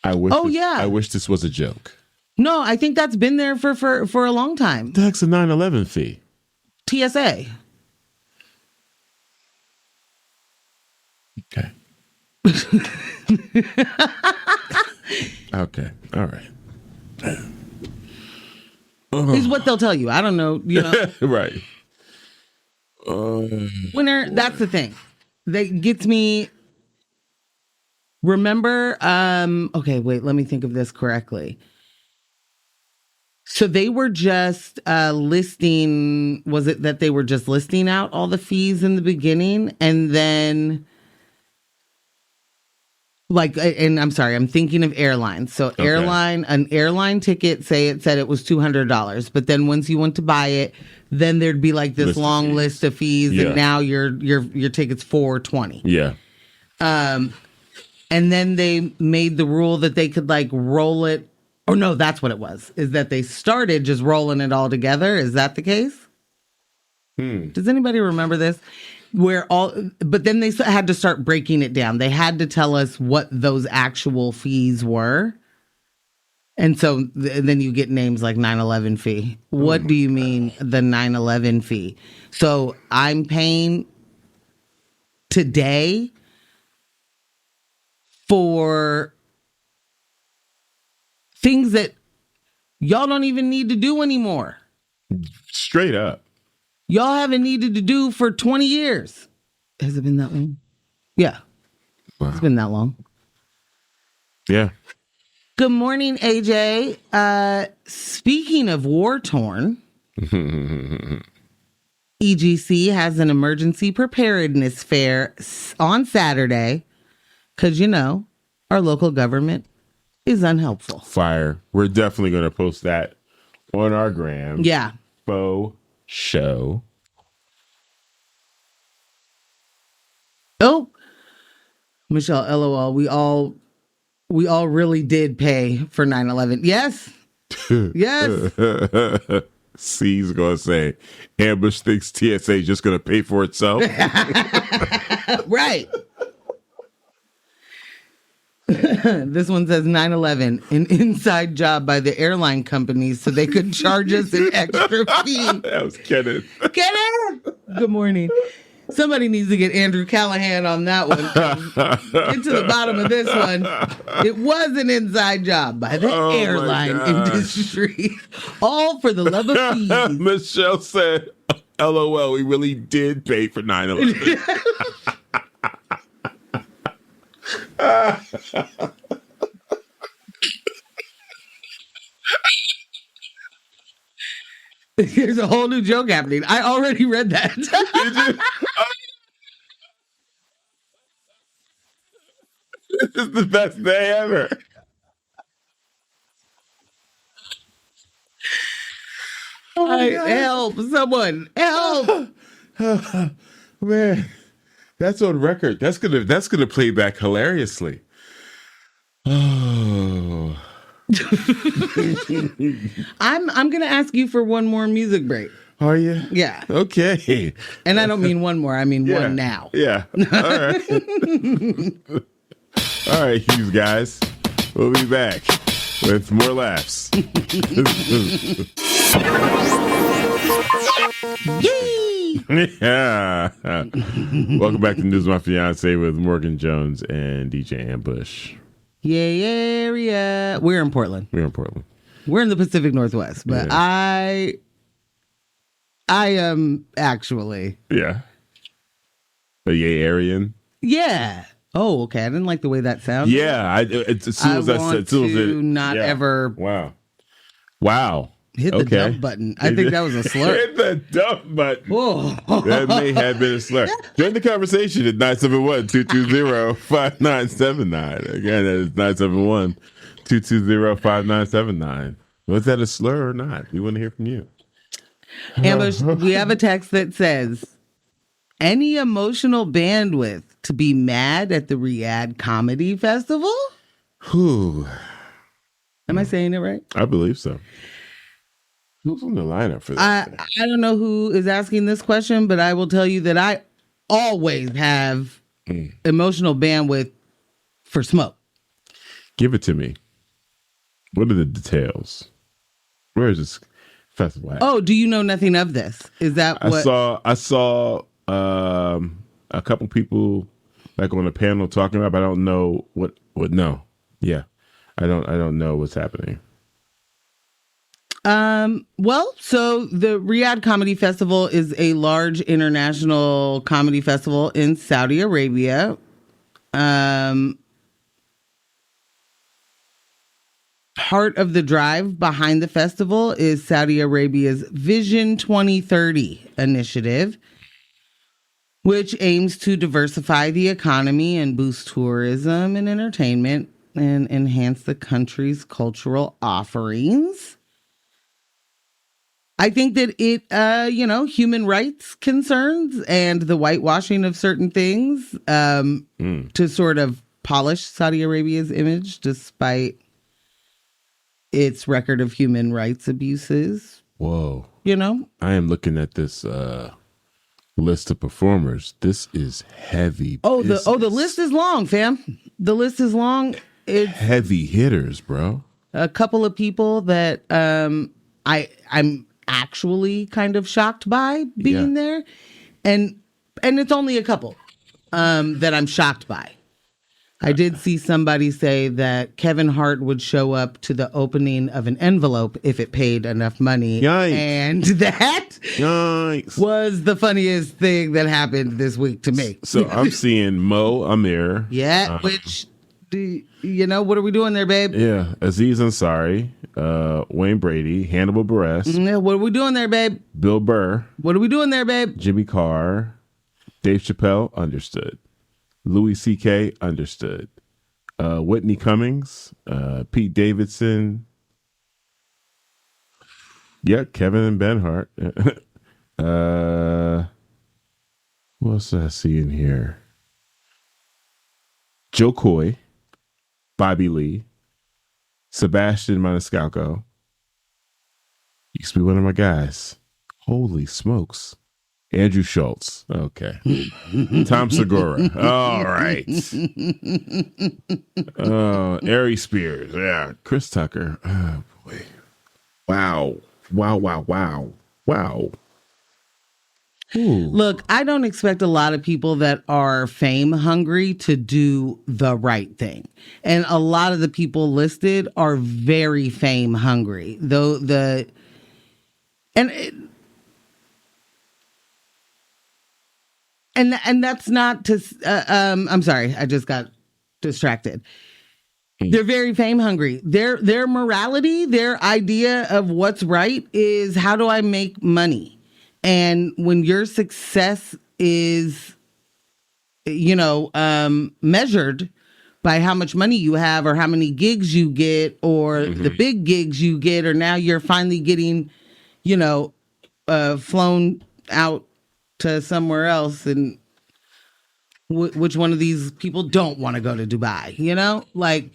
I wish this was a joke. No, I think that's been there for a long time. That's a 9/11 fee. TSA. Okay. Okay. All right. Is what they'll tell you. I don't know. You know. Right. Winner. That's the thing that gets me. Remember? Okay. Wait. Let me think of this correctly. So they were just listing. Was it that they were just listing out all the fees in the beginning, and then? Like, and I'm sorry, I'm thinking of airlines. So an airline ticket, say it said it was $200, but then once you went to buy it, then there'd be like this long list of fees, and now your ticket's $420. Yeah. And then they made the rule that they could, like, roll it. Or no, that's what it was. Is that they started just rolling it all together? Is that the case? Does anybody remember this? But then they had to start breaking it down. They had to tell us what those actual fees were. And so then you get names like 9/11 fee. What do you mean the 9/11 fee? So I'm paying today for things that y'all don't even need to do anymore. Straight up. Y'all haven't needed to do for 20 years. Has it been that long? Yeah. Wow. It's been that long. Yeah. Good morning, AJ. Speaking of war-torn, EGC has an emergency preparedness fair on Saturday because, you know, our local government is unhelpful. Fire. We're definitely going to post that on our gram. Yeah. Faux show. Oh, Michelle, LOL. We all really did pay for 9/11. Yes. Yes. C's going to say, Ambush thinks TSA is just going to pay for itself. Right. This one says 9/11, an inside job by the airline companies so they could charge us an extra fee. That was Kenneth. Kenneth! Good morning. Somebody needs to get Andrew Callahan on that one. Get to the bottom of this one. It was an inside job by the airline industry. All for the love of fees. Michelle said, LOL, we really did pay for 9/11. There's a whole new joke happening. I already read that. Did you? This is the best day ever. Help! Someone help! Man, that's on record. That's gonna play back hilariously. Oh. I'm gonna ask you for one more music break. Are you? Yeah. Okay. And I don't mean one more. I mean one now. Yeah. All right. All right, you guys. We'll be back with more laughs. Yay! Yeah. Welcome back to News My Fiancé with Morgan Jones and DJ Ambush. Yay area. We're in Portland. We're in Portland. We're in the Pacific Northwest, but yeah. I am actually. Yeah. A yay Aryan? Yeah. Oh, okay. I didn't like the way that sounded. Yeah. As soon as I said, not ever. Wow. Hit the dump button. I think that was a slur. Hit the dump button. Whoa. That may have been a slur. Join the conversation at 971-220-5979. Again, that is 971-220-5979. Was that a slur or not? We want to hear from you. Ambush, we have a text that says, any emotional bandwidth to be mad at the Riyadh Comedy Festival? Whew. Am I saying it right? I believe so. Who's on the lineup for that? I don't know who is asking this question, but I will tell you that I always have emotional bandwidth for smoke. Give it to me. What are the details? Where is this festival at? Oh, do you know nothing of this? Is that what I saw a couple people like on a panel talking about, but I don't know what no. Yeah. I don't know what's happening. Well, so the Riyadh Comedy Festival is a large international comedy festival in Saudi Arabia. Part of the drive behind the festival is Saudi Arabia's Vision 2030 initiative, which aims to diversify the economy and boost tourism and entertainment and enhance the country's cultural offerings. I think that it, human rights concerns and the whitewashing of certain things to sort of polish Saudi Arabia's image despite its record of human rights abuses. Whoa. You know? I am looking at this list of performers. This is heavy business. The list is long, fam. The list is long. It's heavy hitters, bro. A couple of people that I'm actually kind of shocked by being there. And it's only a couple that I'm shocked by. I did see somebody say that Kevin Hart would show up to the opening of an envelope if it paid enough money. Yikes. And that was the funniest thing that happened this week to me. So I'm seeing Mo Amir. Yeah, what are we doing there, babe? Yeah, Aziz Ansari, Wayne Brady, Hannibal Buress. Yeah, what are we doing there, babe? Bill Burr. What are we doing there, babe? Jimmy Carr. Dave Chappelle, understood. Louis C.K., understood. Whitney Cummings, Pete Davidson. Yeah, Kevin and Ben Hart. What else did I see in here? Joe Coy, Bobby Lee, Sebastian Maniscalco. Used to be one of my guys. Holy smokes. Andrew Schultz. Okay. Tom Segura. All right. Ari Spears. Yeah. Chris Tucker. Oh, boy. Wow. Wow. Ooh. Look, I don't expect a lot of people that are fame hungry to do the right thing. And a lot of the people listed are very fame hungry. And that's not to I'm sorry, I just got distracted. They're very fame hungry. Their morality, their idea of what's right is, how do I make money? And when your success is, measured by how much money you have or how many gigs you get or the big gigs you get, or now you're finally getting, flown out to somewhere else, and which one of these people don't want to go to Dubai, like,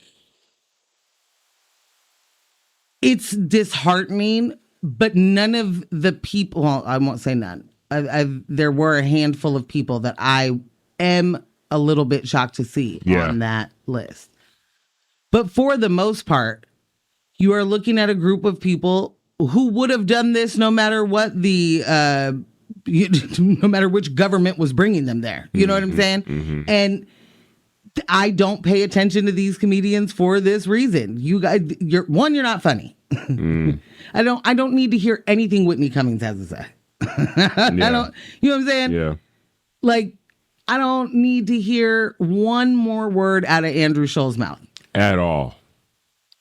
it's disheartening. But none of the people, well, I won't say none. There were a handful of people that I am a little bit shocked to see on that list. But for the most part, you are looking at a group of people who would have done this no matter what no matter which government was bringing them there. You know what I'm saying? Mm-hmm. And I don't pay attention to these comedians for this reason. You guys, you're not funny. I don't need to hear anything Whitney Cummings has to say. I don't, you know what I'm saying? Yeah. Like, I don't need to hear one more word out of Andrew Schultz's mouth. At all.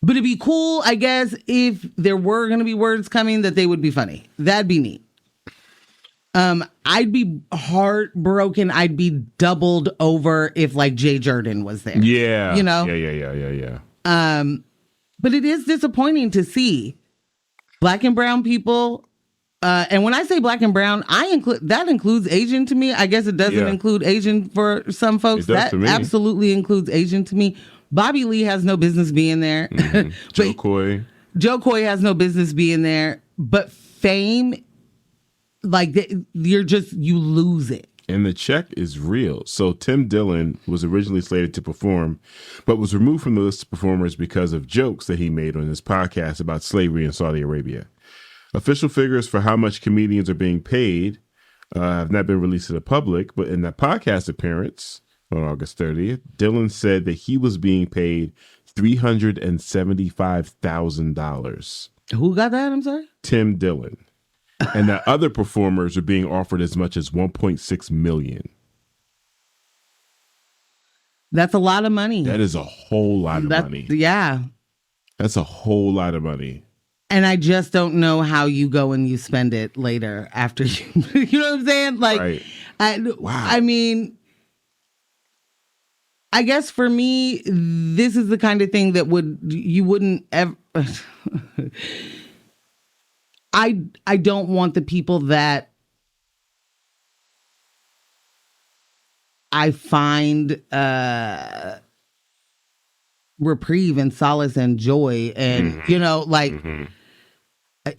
But it'd be cool, I guess, if there were going to be words coming, that they would be funny. That'd be neat. I'd be heartbroken. I'd be doubled over if, like, Jay Jordan was there. Yeah. Yeah. But it is disappointing to see Black and brown people. And when I say Black and brown, that includes Asian to me. I guess it doesn't include Asian for some folks. That absolutely includes Asian to me. Bobby Lee has no business being there. Mm-hmm. Joe Coy has no business being there. But fame, like, you lose it. And the check is real. So Tim Dillon was originally slated to perform, but was removed from the list of performers because of jokes that he made on his podcast about slavery in Saudi Arabia. Official figures for how much comedians are being paid have not been released to the public, but in that podcast appearance on August 30th, Dillon said that he was being paid $375,000. Who got that? I'm sorry? Tim Dillon. And that other performers are being offered as much as $1.6 million. That's a lot of money. That is a whole lot of money. Yeah. That's a whole lot of money. And I just don't know how you go and you spend it later after you, you know what I'm saying? Like, right. I mean, I guess for me, this is the kind of thing that you wouldn't ever. I don't want the people that I find reprieve and solace and joy and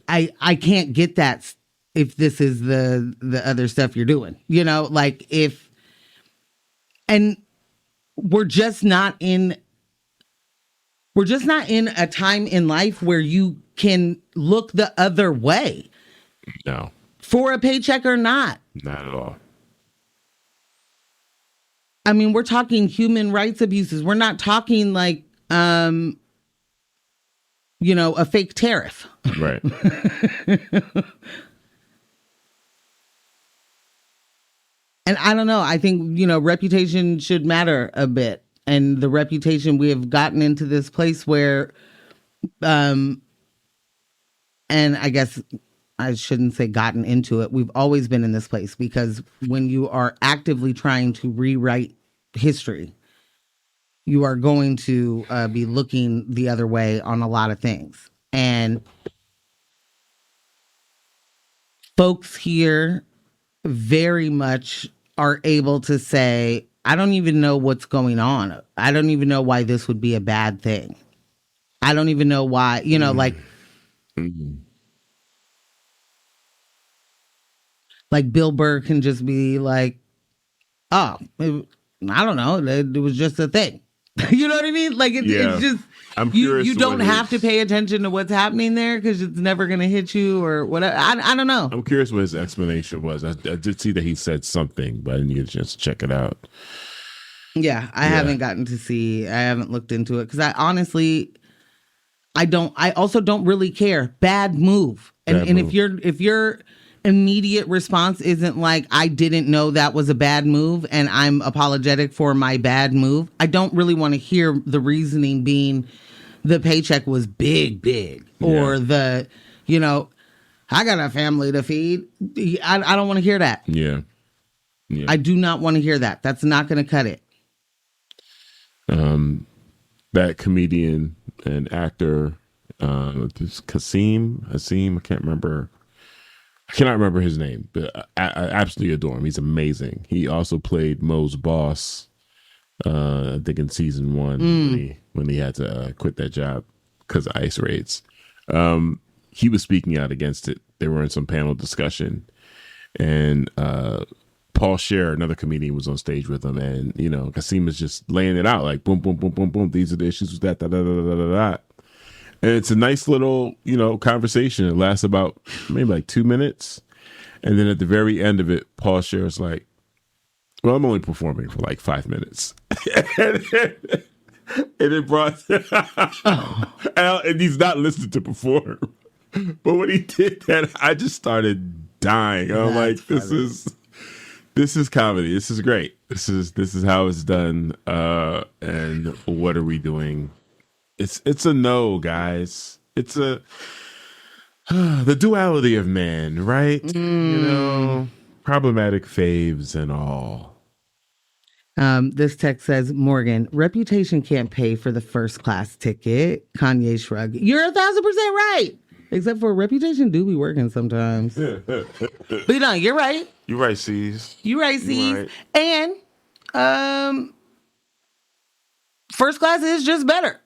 I can't get that if this is the other stuff you're doing, like and we're just not in a time in life where you can look the other way. No. For a paycheck or not. Not at all. I mean, we're talking human rights abuses. We're not talking like, a fake tariff. Right. And I don't know. I think, reputation should matter a bit. And the reputation, we have gotten into this place where, and I guess I shouldn't say gotten into it. We've always been in this place because when you are actively trying to rewrite history, you are going to be looking the other way on a lot of things. And folks here very much are able to say, I don't even know what's going on. I don't even know why this would be a bad thing. I don't even know why, like Bill Burr can just be like, oh, I don't know. It was just a thing. You know what I mean? Like, it's just, I'm curious you don't have to pay attention to what's happening there because it's never going to hit you or whatever. I don't know. I'm curious what his explanation was. I did see that he said something, but I didn't get a chance to check it out. Yeah, I haven't looked into it because I also don't really care. Bad move. And if your immediate response isn't like, I didn't know that was a bad move and I'm apologetic for my bad move, I don't really want to hear the reasoning being the paycheck was big, or I got a family to feed. I don't want to hear that. Yeah. I do not want to hear that. That's not going to cut it. That comedian and actor, Hasim, I cannot remember his name, but I absolutely adore him. He's amazing. He also played Mo's boss, I think in season 1 when he had to quit that job because of ICE raids. He was speaking out against it. They were in some panel discussion, and Paul Scheer, another comedian, was on stage with him, and Kasim is just laying it out like boom, boom, boom, boom, boom. These are the issues with that, da da da da da da. And it's a nice little, conversation. It lasts about maybe like 2 minutes, and then at the very end of it, Paul Scheer is like, "Well, I'm only performing for like 5 minutes," and it brought, and he's not listening to perform, but when he did that, I just started dying. I'm like, This is comedy. This is great. This is how it's done. And what are we doing? It's a no, guys. It's the duality of man, right? Problematic faves and all. This text says, Morgan, reputation can't pay for the first class ticket. Kanye shrug. You're 1,000% right. Except for reputation do be working sometimes. But you're right. You're right, C's. You're right, C's. And first class is just better.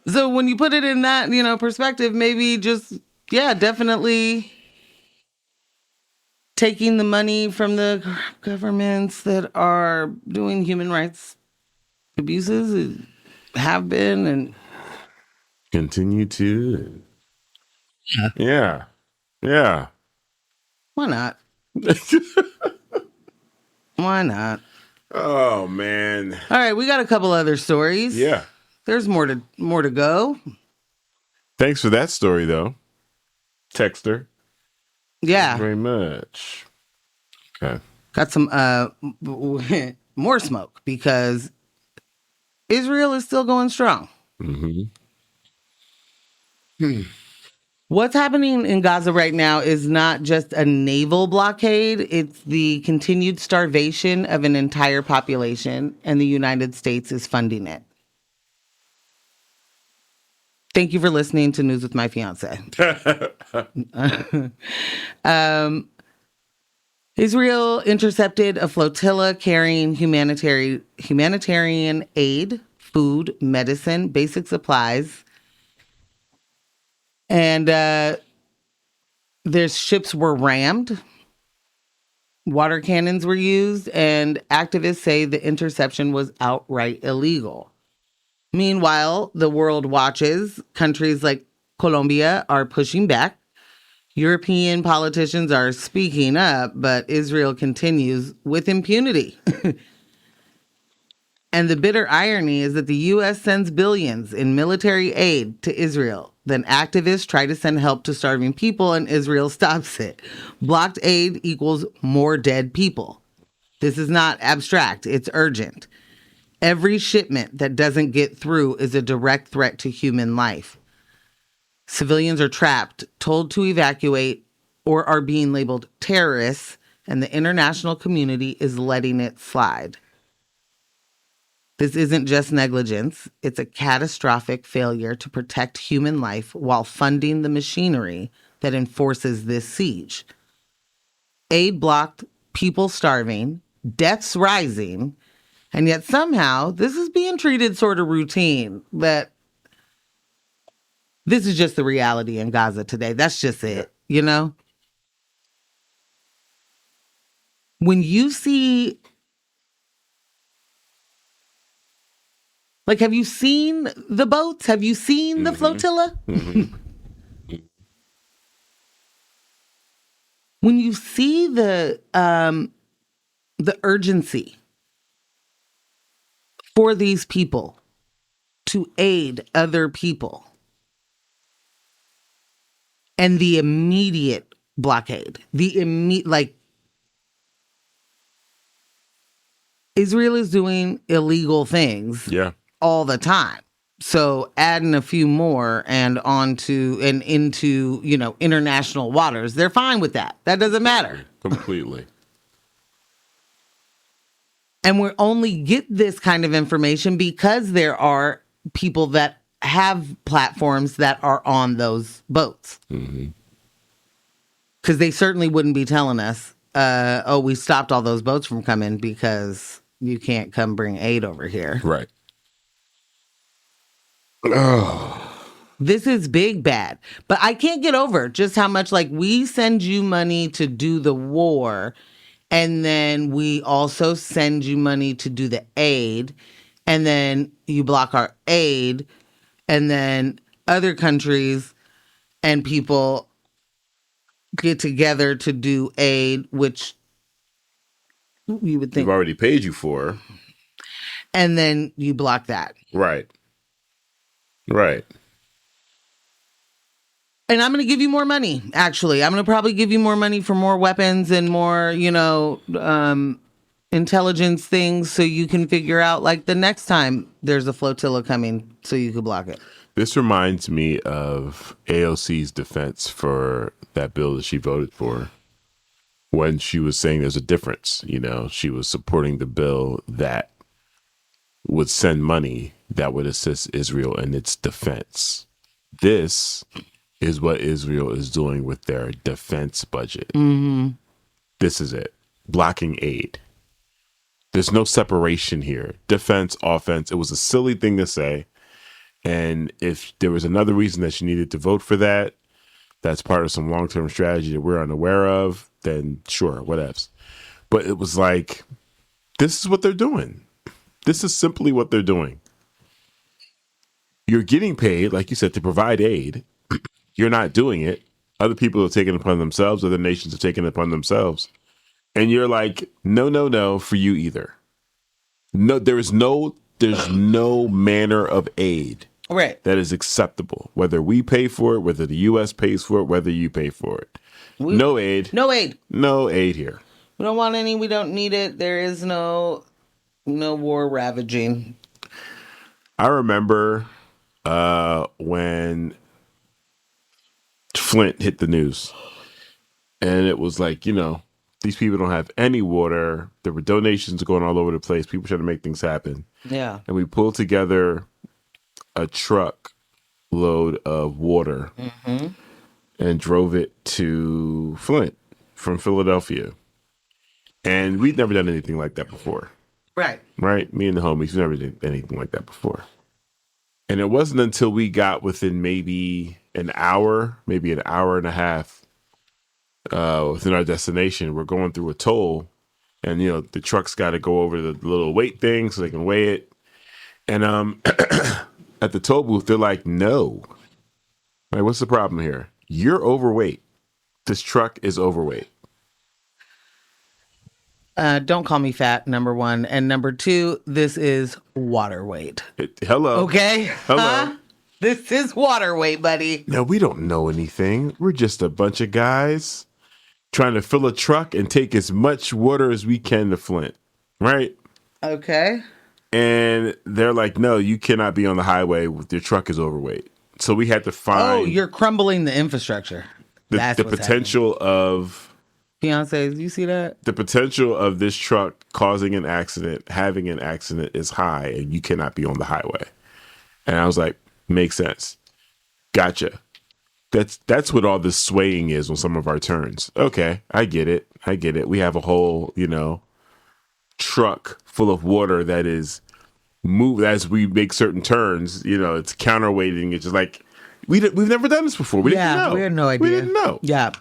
So when you put it in that, perspective, maybe just, definitely taking the money from the governments that are doing human rights abuses, have been, and continue to. Yeah. Why not? Why not? Oh, man. All right, we got a couple other stories. Yeah. There's more to go. Thanks for that story, though. Texter. Yeah. Thank you very much. Okay. Got some more smoke because Israel is still going strong. What's happening in Gaza right now is not just a naval blockade. It's the continued starvation of an entire population, and the United States is funding it. Thank you for listening to News with My Fiancé. Israel intercepted a flotilla carrying humanitarian aid, food, medicine, basic supplies, and their ships were rammed. Water cannons were used, and activists say the interception was outright illegal. Meanwhile, the world watches. Countries like Colombia are pushing back. European politicians are speaking up, but Israel continues with impunity. And the bitter irony is that the U.S. sends billions in military aid to Israel. Then activists try to send help to starving people, and Israel stops it. Blocked aid equals more dead people. This is not abstract. It's urgent. Every shipment that doesn't get through is a direct threat to human life. Civilians are trapped, told to evacuate, or are being labeled terrorists, and the international community is letting it slide. This isn't just negligence. It's a catastrophic failure to protect human life while funding the machinery that enforces this siege. Aid blocked, people starving, deaths rising, and yet somehow this is being treated sort of routine, that this is just the reality in Gaza today. That's just it, you know? When you see, like, have you seen the boats? Have you seen the flotilla? When you see the urgency for these people to aid other people and the immediate blockade, Israel is doing illegal things all the time. So adding a few more and into, international waters, they're fine with that. That doesn't matter. Completely. And we only get this kind of information because there are people that have platforms that are on those boats. Because they certainly wouldn't be telling us, we stopped all those boats from coming because you can't come bring aid over here. Right. This is big bad. But I can't get over just how much, like, we send you money to do the war, and then we also send you money to do the aid, and then you block our aid, and then other countries and people get together to do aid, which you would think we've already paid you for. And then you block that. Right. Right. And I'm going to give you more money, actually. I'm going to probably give you more money for more weapons and more, intelligence things so you can figure out, like, the next time there's a flotilla coming so you can block it. This reminds me of AOC's defense for that bill that she voted for when she was saying there's a difference. She was supporting the bill that would send money that would assist Israel in its defense. This is what Israel is doing with their defense budget. This is it. Blocking aid. There's no separation here. Defense, offense. It was a silly thing to say. And if there was another reason that she needed to vote for that, that's part of some long-term strategy that we're unaware of, then sure, whatevs. But it was like, this is what they're doing. This is simply what they're doing. You're getting paid, like you said, to provide aid. You're not doing it. Other people have taken it upon themselves. Other nations have taken it upon themselves. And you're like, no, for you either. No, there's no manner of aid that is acceptable. Whether we pay for it, whether the U.S. pays for it, whether you pay for it. No aid. No aid. No aid here. We don't want any. We don't need it. There is no war ravaging. I remember when Flint hit the news, and it was like, these people don't have any water. There were donations going all over the place. People trying to make things happen. Yeah. And we pulled together a truck load of water and drove it to Flint from Philadelphia. And we'd never done anything like that before. Right. Right? Me and the homies, we never did anything like that before. And it wasn't until we got within maybe an hour and a half within our destination. We're going through a toll, and the truck's got to go over the little weight thing so they can weigh it. And at the toll booth, they're like, no. Like, what's the problem here? You're overweight. This truck is overweight. Don't call me fat, number one. And number two, this is water weight. Hello. Okay? Hello. This is water weight, buddy. No, we don't know anything. We're just a bunch of guys trying to fill a truck and take as much water as we can to Flint. Right? Okay. And they're like, no, you cannot be on the highway. Your truck is overweight. So we had to find... Oh, you're crumbling the infrastructure. The potential of Fiancés, you see that? The potential of this truck causing an accident, having an accident is high, and you cannot be on the highway. And I was like, makes sense. Gotcha. That's what all this swaying is on some of our turns. Okay, I get it. We have a whole, truck full of water that is moved as we make certain turns. It's counterweighting. It's just like we've never done this before. We didn't know. We had no idea. We didn't know. Yeah.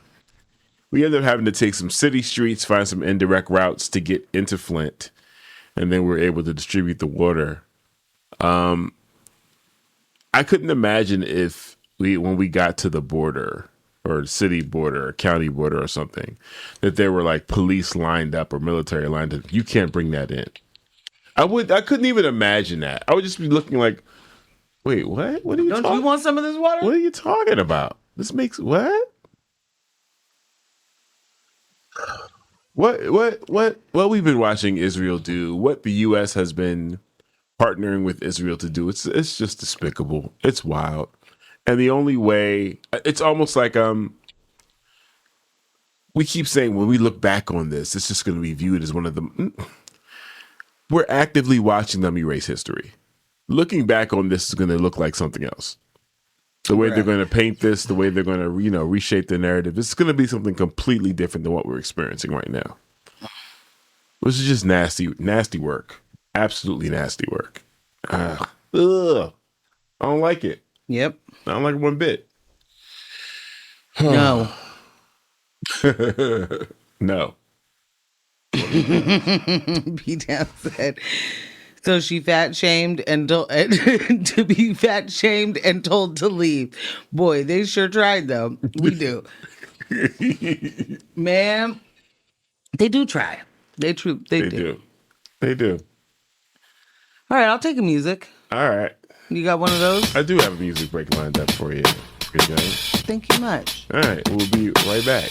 We ended up having to take some city streets, find some indirect routes to get into Flint, and then we were able to distribute the water. I couldn't imagine if when we got to the border or city border or county border or something, that there were like police lined up or military lined up. You can't bring that in. I couldn't even imagine that. I would just be looking like, wait, what? What are you Don't you want some of this water? What are you talking about? This makes what? What we've been watching Israel do, what the US has been partnering with Israel to do, it's just despicable. It's wild. And the only way, it's almost like we keep saying when we look back on this, it's just going to be viewed as one of the we're actively watching them erase history. Looking back on this is going to look like something else. The way they're going to paint this, the way they're going to, reshape the narrative, it's going to be something completely different than what we're experiencing right now. This is just nasty work. Absolutely nasty work. Ugh. I don't like it. Yep. I don't like it one bit. No. No. B-Town said, so she fat shamed and to be fat shamed and told to leave. Boy, they sure tried though. We do. Man, they do try. They do. They do. All right, I'll take a music. All right. You got one of those? I do have a music break lined up for you. Good guys. Thank you much. All right, we'll be right back.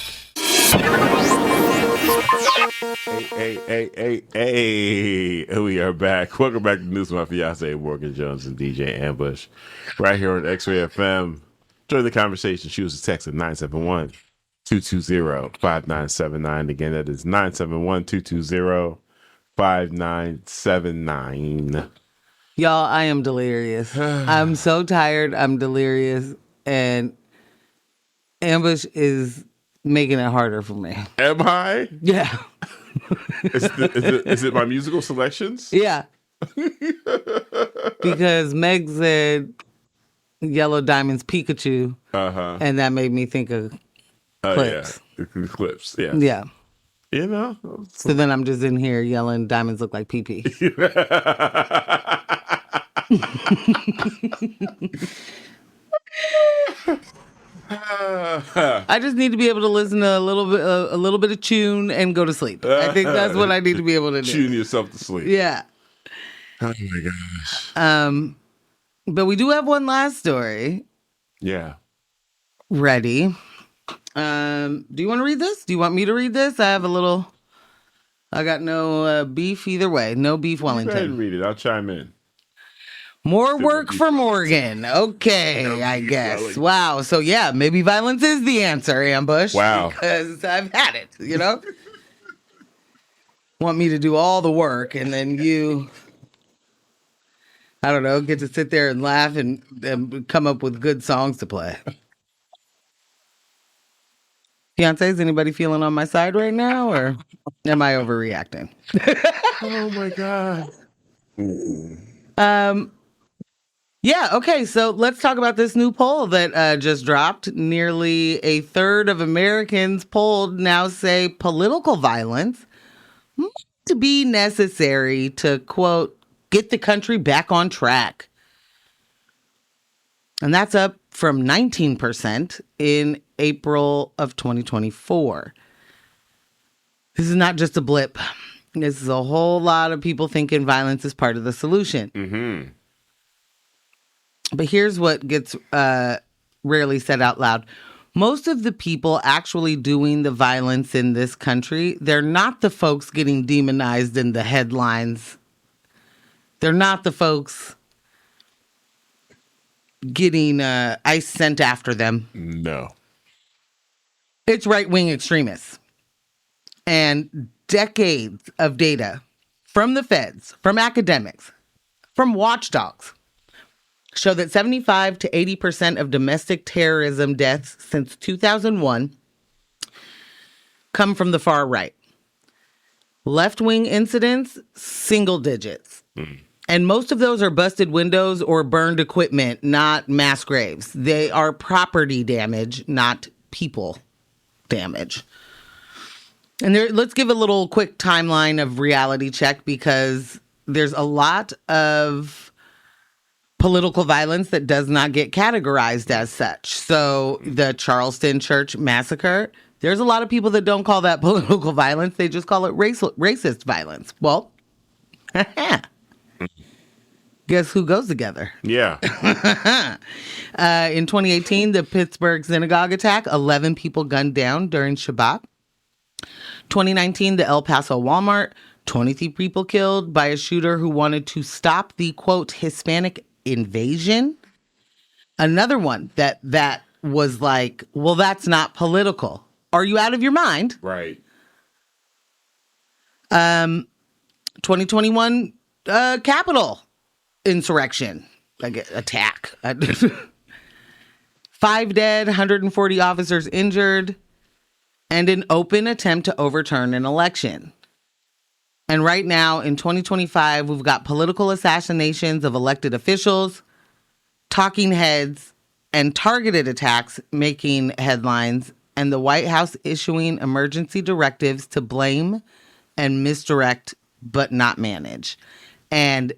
Hey, we are back. Welcome back to News with my fiancé, Morgan Jones and DJ Ambush. Right here on X-Ray FM. Join the conversation. Shoot us a text at 971-220-5979. Again, that is 971-220-5979. Y'all, I am delirious. I'm so tired. I'm delirious. And Ambush is making it harder for me. Am I? Yeah. Is it my musical selections? Yeah. Because Meg said Yellow Diamond's Pikachu. Uh-huh. And that made me think of Clipse. Yeah. Clipse, yeah. Yeah. So then I'm just in here yelling diamonds look like pee-pee. I just need to be able to listen to a little bit of tune and go to sleep. I think that's what I need to be able to do. Tune yourself to sleep. Yeah. Oh my gosh. But we do have one last story. Yeah. Ready. Do you want to read this? Do you want me to read this? I got no beef either way. No beef Wellington. Go ahead and read it. I'll chime in. More work for Morgan. Okay, I guess. Wow. So yeah, maybe violence is the answer, Ambush. Wow. Because I've had it, Want me to do all the work and then you, I don't know, get to sit there and laugh and come up with good songs to play. Fiancé, is anybody feeling on my side right now or am I overreacting? Oh my God. Yeah, okay, so let's talk about this new poll that just dropped. Nearly a third of Americans polled now say political violence might be necessary to, quote, get the country back on track. And that's up from 19% in April of 2024. This is not just a blip. This is a whole lot of people thinking violence is part of the solution. Mm-hmm. But here's what gets rarely said out loud. Most of the people actually doing the violence in this country, they're not the folks getting demonized in the headlines. They're not the folks getting ICE sent after them. No. It's right-wing extremists. And decades of data from the feds, from academics, from watchdogs show that 75 to 80% of domestic terrorism deaths since 2001 come from the far right. Left-wing incidents, single digits. And most of those are busted windows or burned equipment, not mass graves. They are property damage, not people damage. And let's give a little quick timeline of reality check, because there's a lot of political violence that does not get categorized as such. So the Charleston church massacre, there's a lot of people that don't call that political violence. They just call it racist violence. Well, guess who goes together? Yeah. In 2018, the Pittsburgh synagogue attack, 11 people gunned down during Shabbat. 2019, the El Paso Walmart, 23 people killed by a shooter who wanted to stop the, quote, Hispanic invasion. Another one that was like, well, that's not political. Are you out of your mind? Right. 2021 Capitol insurrection, like attack. 5 dead, 140 officers injured, and an open attempt to overturn an election. And right now, in 2025, we've got political assassinations of elected officials, talking heads, and targeted attacks making headlines, and the White House issuing emergency directives to blame and misdirect, but not manage. And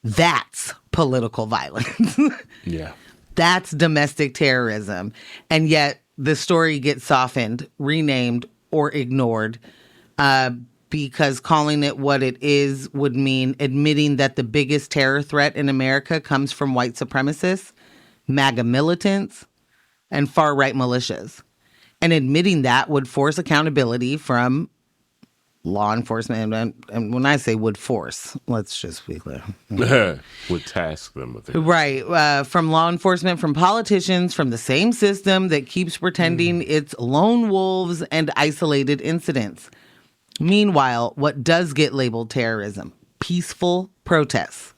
that's political violence. Yeah. That's domestic terrorism. And yet the story gets softened, renamed, or ignored because calling it what it is would mean admitting that the biggest terror threat in America comes from white supremacists, MAGA militants, and far-right militias. And admitting that would force accountability from law enforcement. And when I say would force, let's just be clear. Would task them with it. Right. From law enforcement, from politicians, from the same system that keeps pretending it's lone wolves and isolated incidents. Meanwhile, what does get labeled terrorism? Peaceful protests.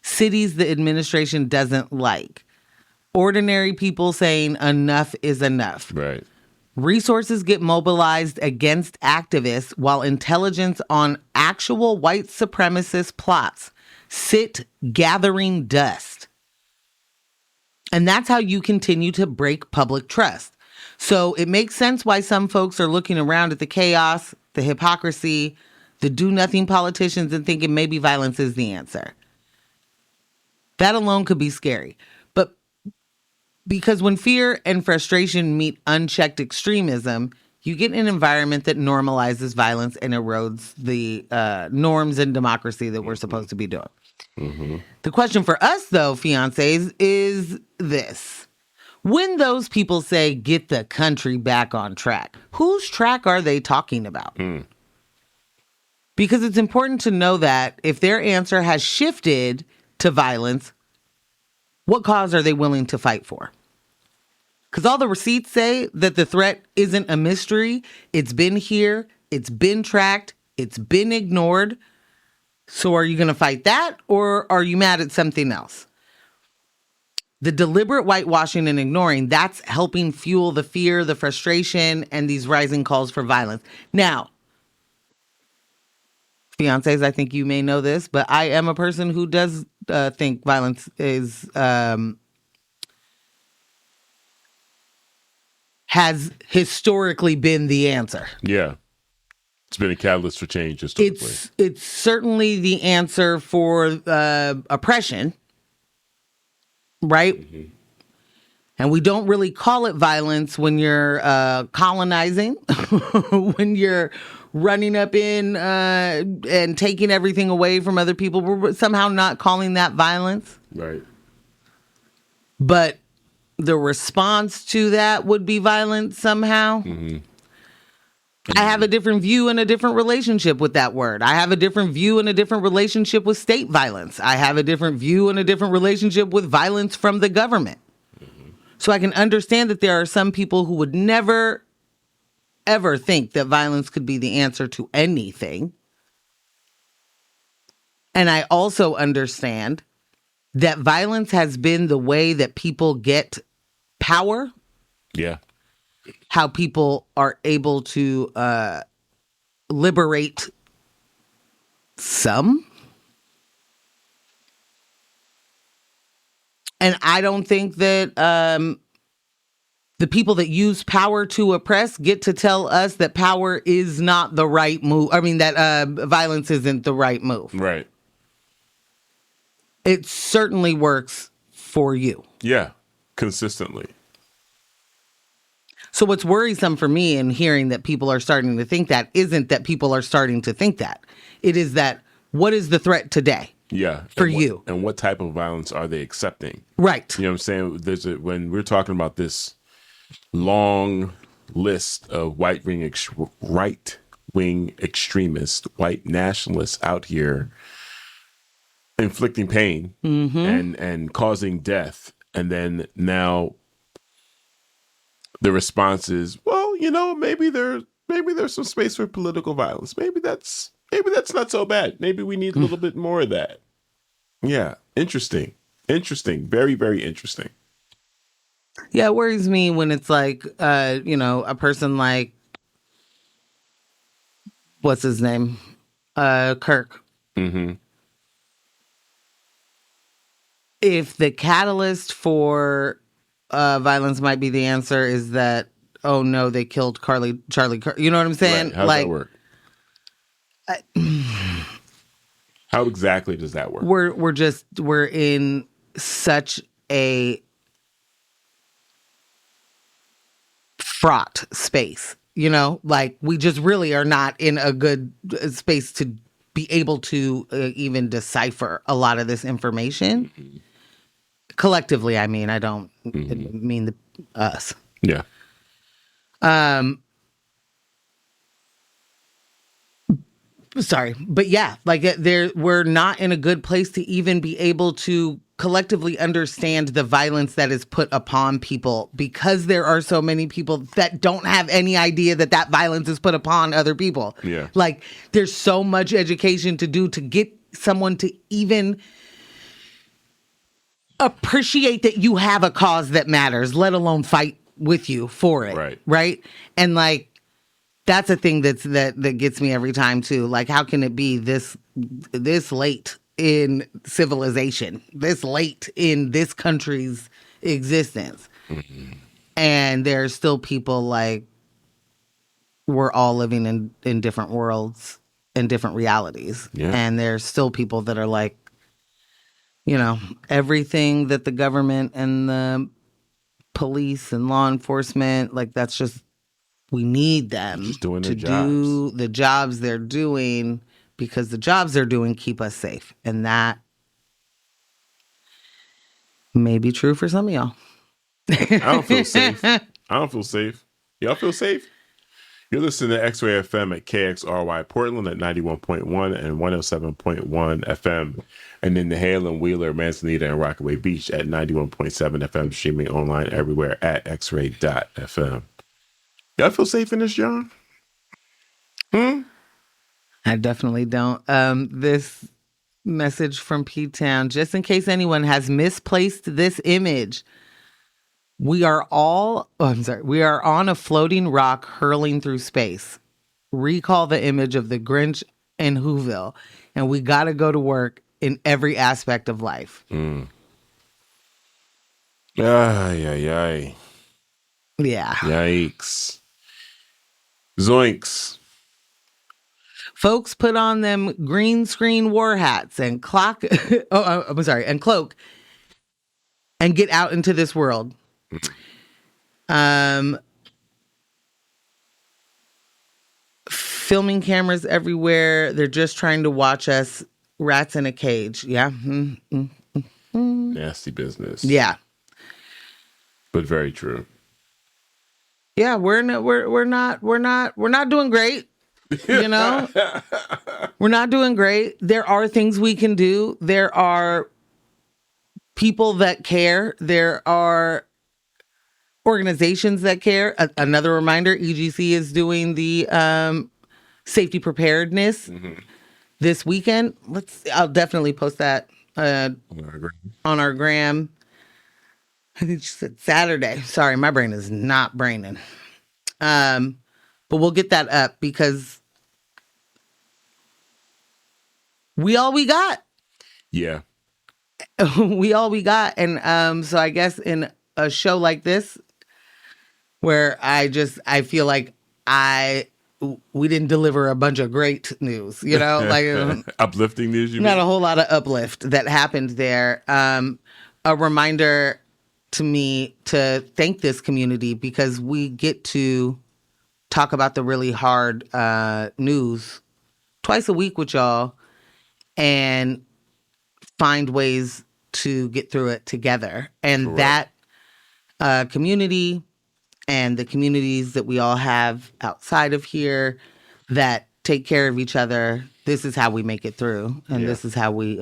Cities the administration doesn't like. Ordinary people saying enough is enough. Right. Resources get mobilized against activists while intelligence on actual white supremacist plots sit gathering dust. And that's how you continue to break public trust. So it makes sense why some folks are looking around at the chaos, the hypocrisy, the do-nothing politicians and thinking maybe violence is the answer. That alone could be scary. But because when fear and frustration meet unchecked extremism, you get an environment that normalizes violence and erodes the norms and democracy that we're supposed to be doing. Mm-hmm. The question for us, though, fiancés, is this. When those people say, get the country back on track, whose track are they talking about? Because it's important to know that if their answer has shifted to violence, what cause are they willing to fight for? Because all the receipts say that the threat isn't a mystery. It's been here. It's been tracked. It's been ignored. So are you going to fight that, or are you mad at something else? The deliberate whitewashing and ignoring, that's helping fuel the fear, the frustration, and these rising calls for violence. Now, fiancés, I think you may know this, but I am a person who does think violence is has historically been the answer. Yeah. It's been a catalyst for change historically. It's certainly the answer for oppression, right? Mm-hmm. And we don't really call it violence when you're colonizing, when you're running up in and taking everything away from other people. We're somehow not calling that violence. Right. But the response to that would be violence somehow. Mm-hmm. I have a different view and a different relationship with that word. I have a different view and a different relationship with state violence. I have a different view and a different relationship with violence from the government. Mm-hmm. So I can understand that there are some people who would never ever think that violence could be the answer to anything. And I also understand that violence has been the way that people get power. Yeah. How people are able to liberate some. And I don't think that the people that use power to oppress get to tell us that power is not the right move. I mean, that violence isn't the right move. Right. It certainly works for you. Yeah. Consistently. So what's worrisome for me in hearing that people are starting to think that isn't that people are starting to think that. It is that what is the threat today? Yeah. For you. And what type of violence are they accepting? Right. You know what I'm saying? When we're talking about this long list of right-wing extremists, white nationalists out here inflicting pain and causing death. And then now the response is, well, maybe there's some space for political violence. Maybe that's not so bad. Maybe we need a little bit more of that. Yeah. Interesting. Very, very interesting. Yeah, it worries me when it's like, a person like, what's his name? Kirk. Mm-hmm. If the catalyst for violence might be the answer is that, oh no, they killed Charlie Kirk. You know what I'm saying? Right. How does that work? How exactly does that work? We're in such a fraught space, like we just really are not in a good space to be able to even decipher a lot of this information. Mm-hmm. Collectively, I mean, I don't mean us. Yeah. Sorry, but yeah, like we're not in a good place to even be able to collectively understand the violence that is put upon people because there are so many people that don't have any idea that violence is put upon other people. Yeah. Like there's so much education to do to get someone to even appreciate that you have a cause that matters, let alone fight with you for it. Right. Right. And like, that's a thing that gets me every time too. Like, how can it be this late in civilization, this late in this country's existence, and there's still people like we're all living in different worlds and different realities, and there's still people that are like, everything that the government and the police and law enforcement, like that's just. We need them to do the jobs they're doing because the jobs they're doing keep us safe. And that may be true for some of y'all. I don't feel safe. Y'all feel safe? You're listening to X-Ray FM at KXRY Portland at 91.1 and 107.1 FM. And in the Hale and Wheeler, Manzanita, and Rockaway Beach at 91.7 FM, streaming online everywhere at xray.fm. Y'all feel safe in this, John? I definitely don't. This message from P-Town, just in case anyone has misplaced this image, we are on a floating rock hurling through space. Recall the image of the Grinch in Whoville, and we got to go to work in every aspect of life. Ay. Yeah. Yikes. Zoinks. Folks put on them green screen war hats and cloak and get out into this world. Filming cameras everywhere. They're just trying to watch us rats in a cage. Yeah. Nasty business. Yeah. But very true. Yeah, we're not doing great. We're not doing great. There are things we can do. There are people that care. There are organizations that care. Another reminder, EGC is doing the safety preparedness this weekend. I'll definitely post that on our gram. I think she said Saturday. Sorry, my brain is not braining. But we'll get that up because we all we got. Yeah. We all we got. And so I guess in a show like this, where I feel like we didn't deliver a bunch of great news, you know, like uplifting news. Not a whole lot of uplift that happened there. A reminder to me to thank this community because we get to talk about the really hard news twice a week with y'all and find ways to get through it together. And Correct. That community and the communities that we all have outside of here that take care of each other, this is how we make it through. And this is how we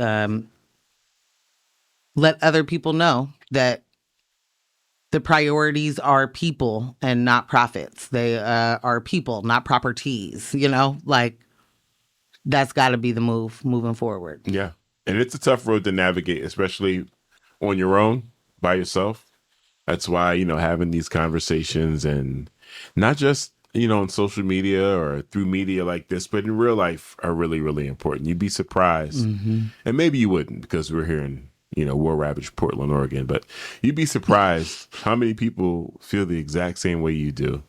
let other people know that the priorities are people and not profits. They are people, not properties, you know? Like, that's got to be the move moving forward. Yeah. And it's a tough road to navigate, especially on your own, by yourself. That's why, you know, having these conversations and not just, you know, on social media or through media like this, but in real life are really, really important. You'd be surprised. And maybe you wouldn't because we're here in, you know, war-ravaged Portland, Oregon. But you'd be surprised how many people feel the exact same way you do.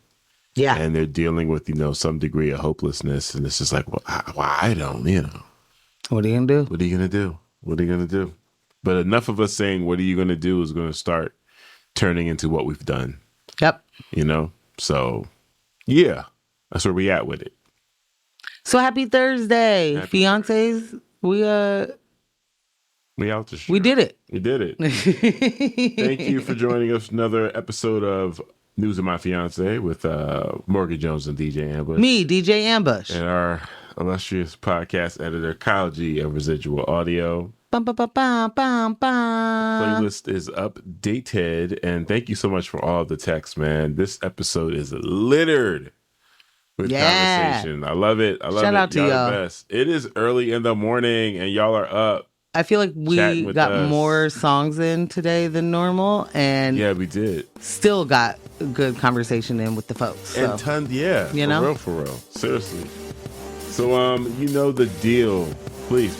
Yeah. And they're dealing with, you know, some degree of hopelessness. And it's just like, well, I don't, you know. What are you going to do? What are you going to do? What are you going to do? But enough of us saying, what are you going to do is going to start turning into what we've done. Yep. You know? So, yeah, that's where we at with it. So happy Thursday, fiancés. We out the show. We did it. We did it. Thank you for joining us for another episode of News of My Fiancé with Morgan Jones and DJ Ambush. Me, DJ Ambush. And our illustrious podcast editor, Kyle G of Residual Audio. Bum, bum, bum, bum, bum, bum. Playlist is updated, and thank you so much for all the texts, man. This episode is littered with conversation. I love it. I love it. Shout out to y'all. The best. It is early in the morning, and y'all are up. I feel like we got more songs in today than normal, and yeah, we did. Still got a good conversation in with the folks. So. And tons, yeah, you know, for real, seriously. So, you know the deal. Please.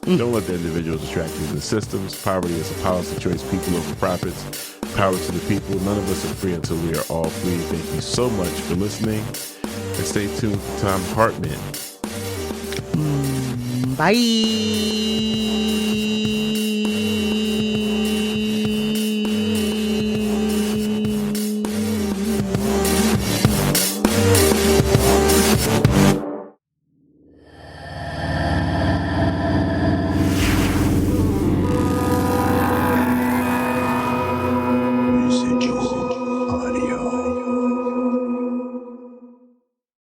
Don't let the individuals distract you from the systems. Poverty is a policy choice. People over profits. Power to the people. None of us are free until we are all free. Thank you so much for listening. And stay tuned for Tom Hartman. Bye.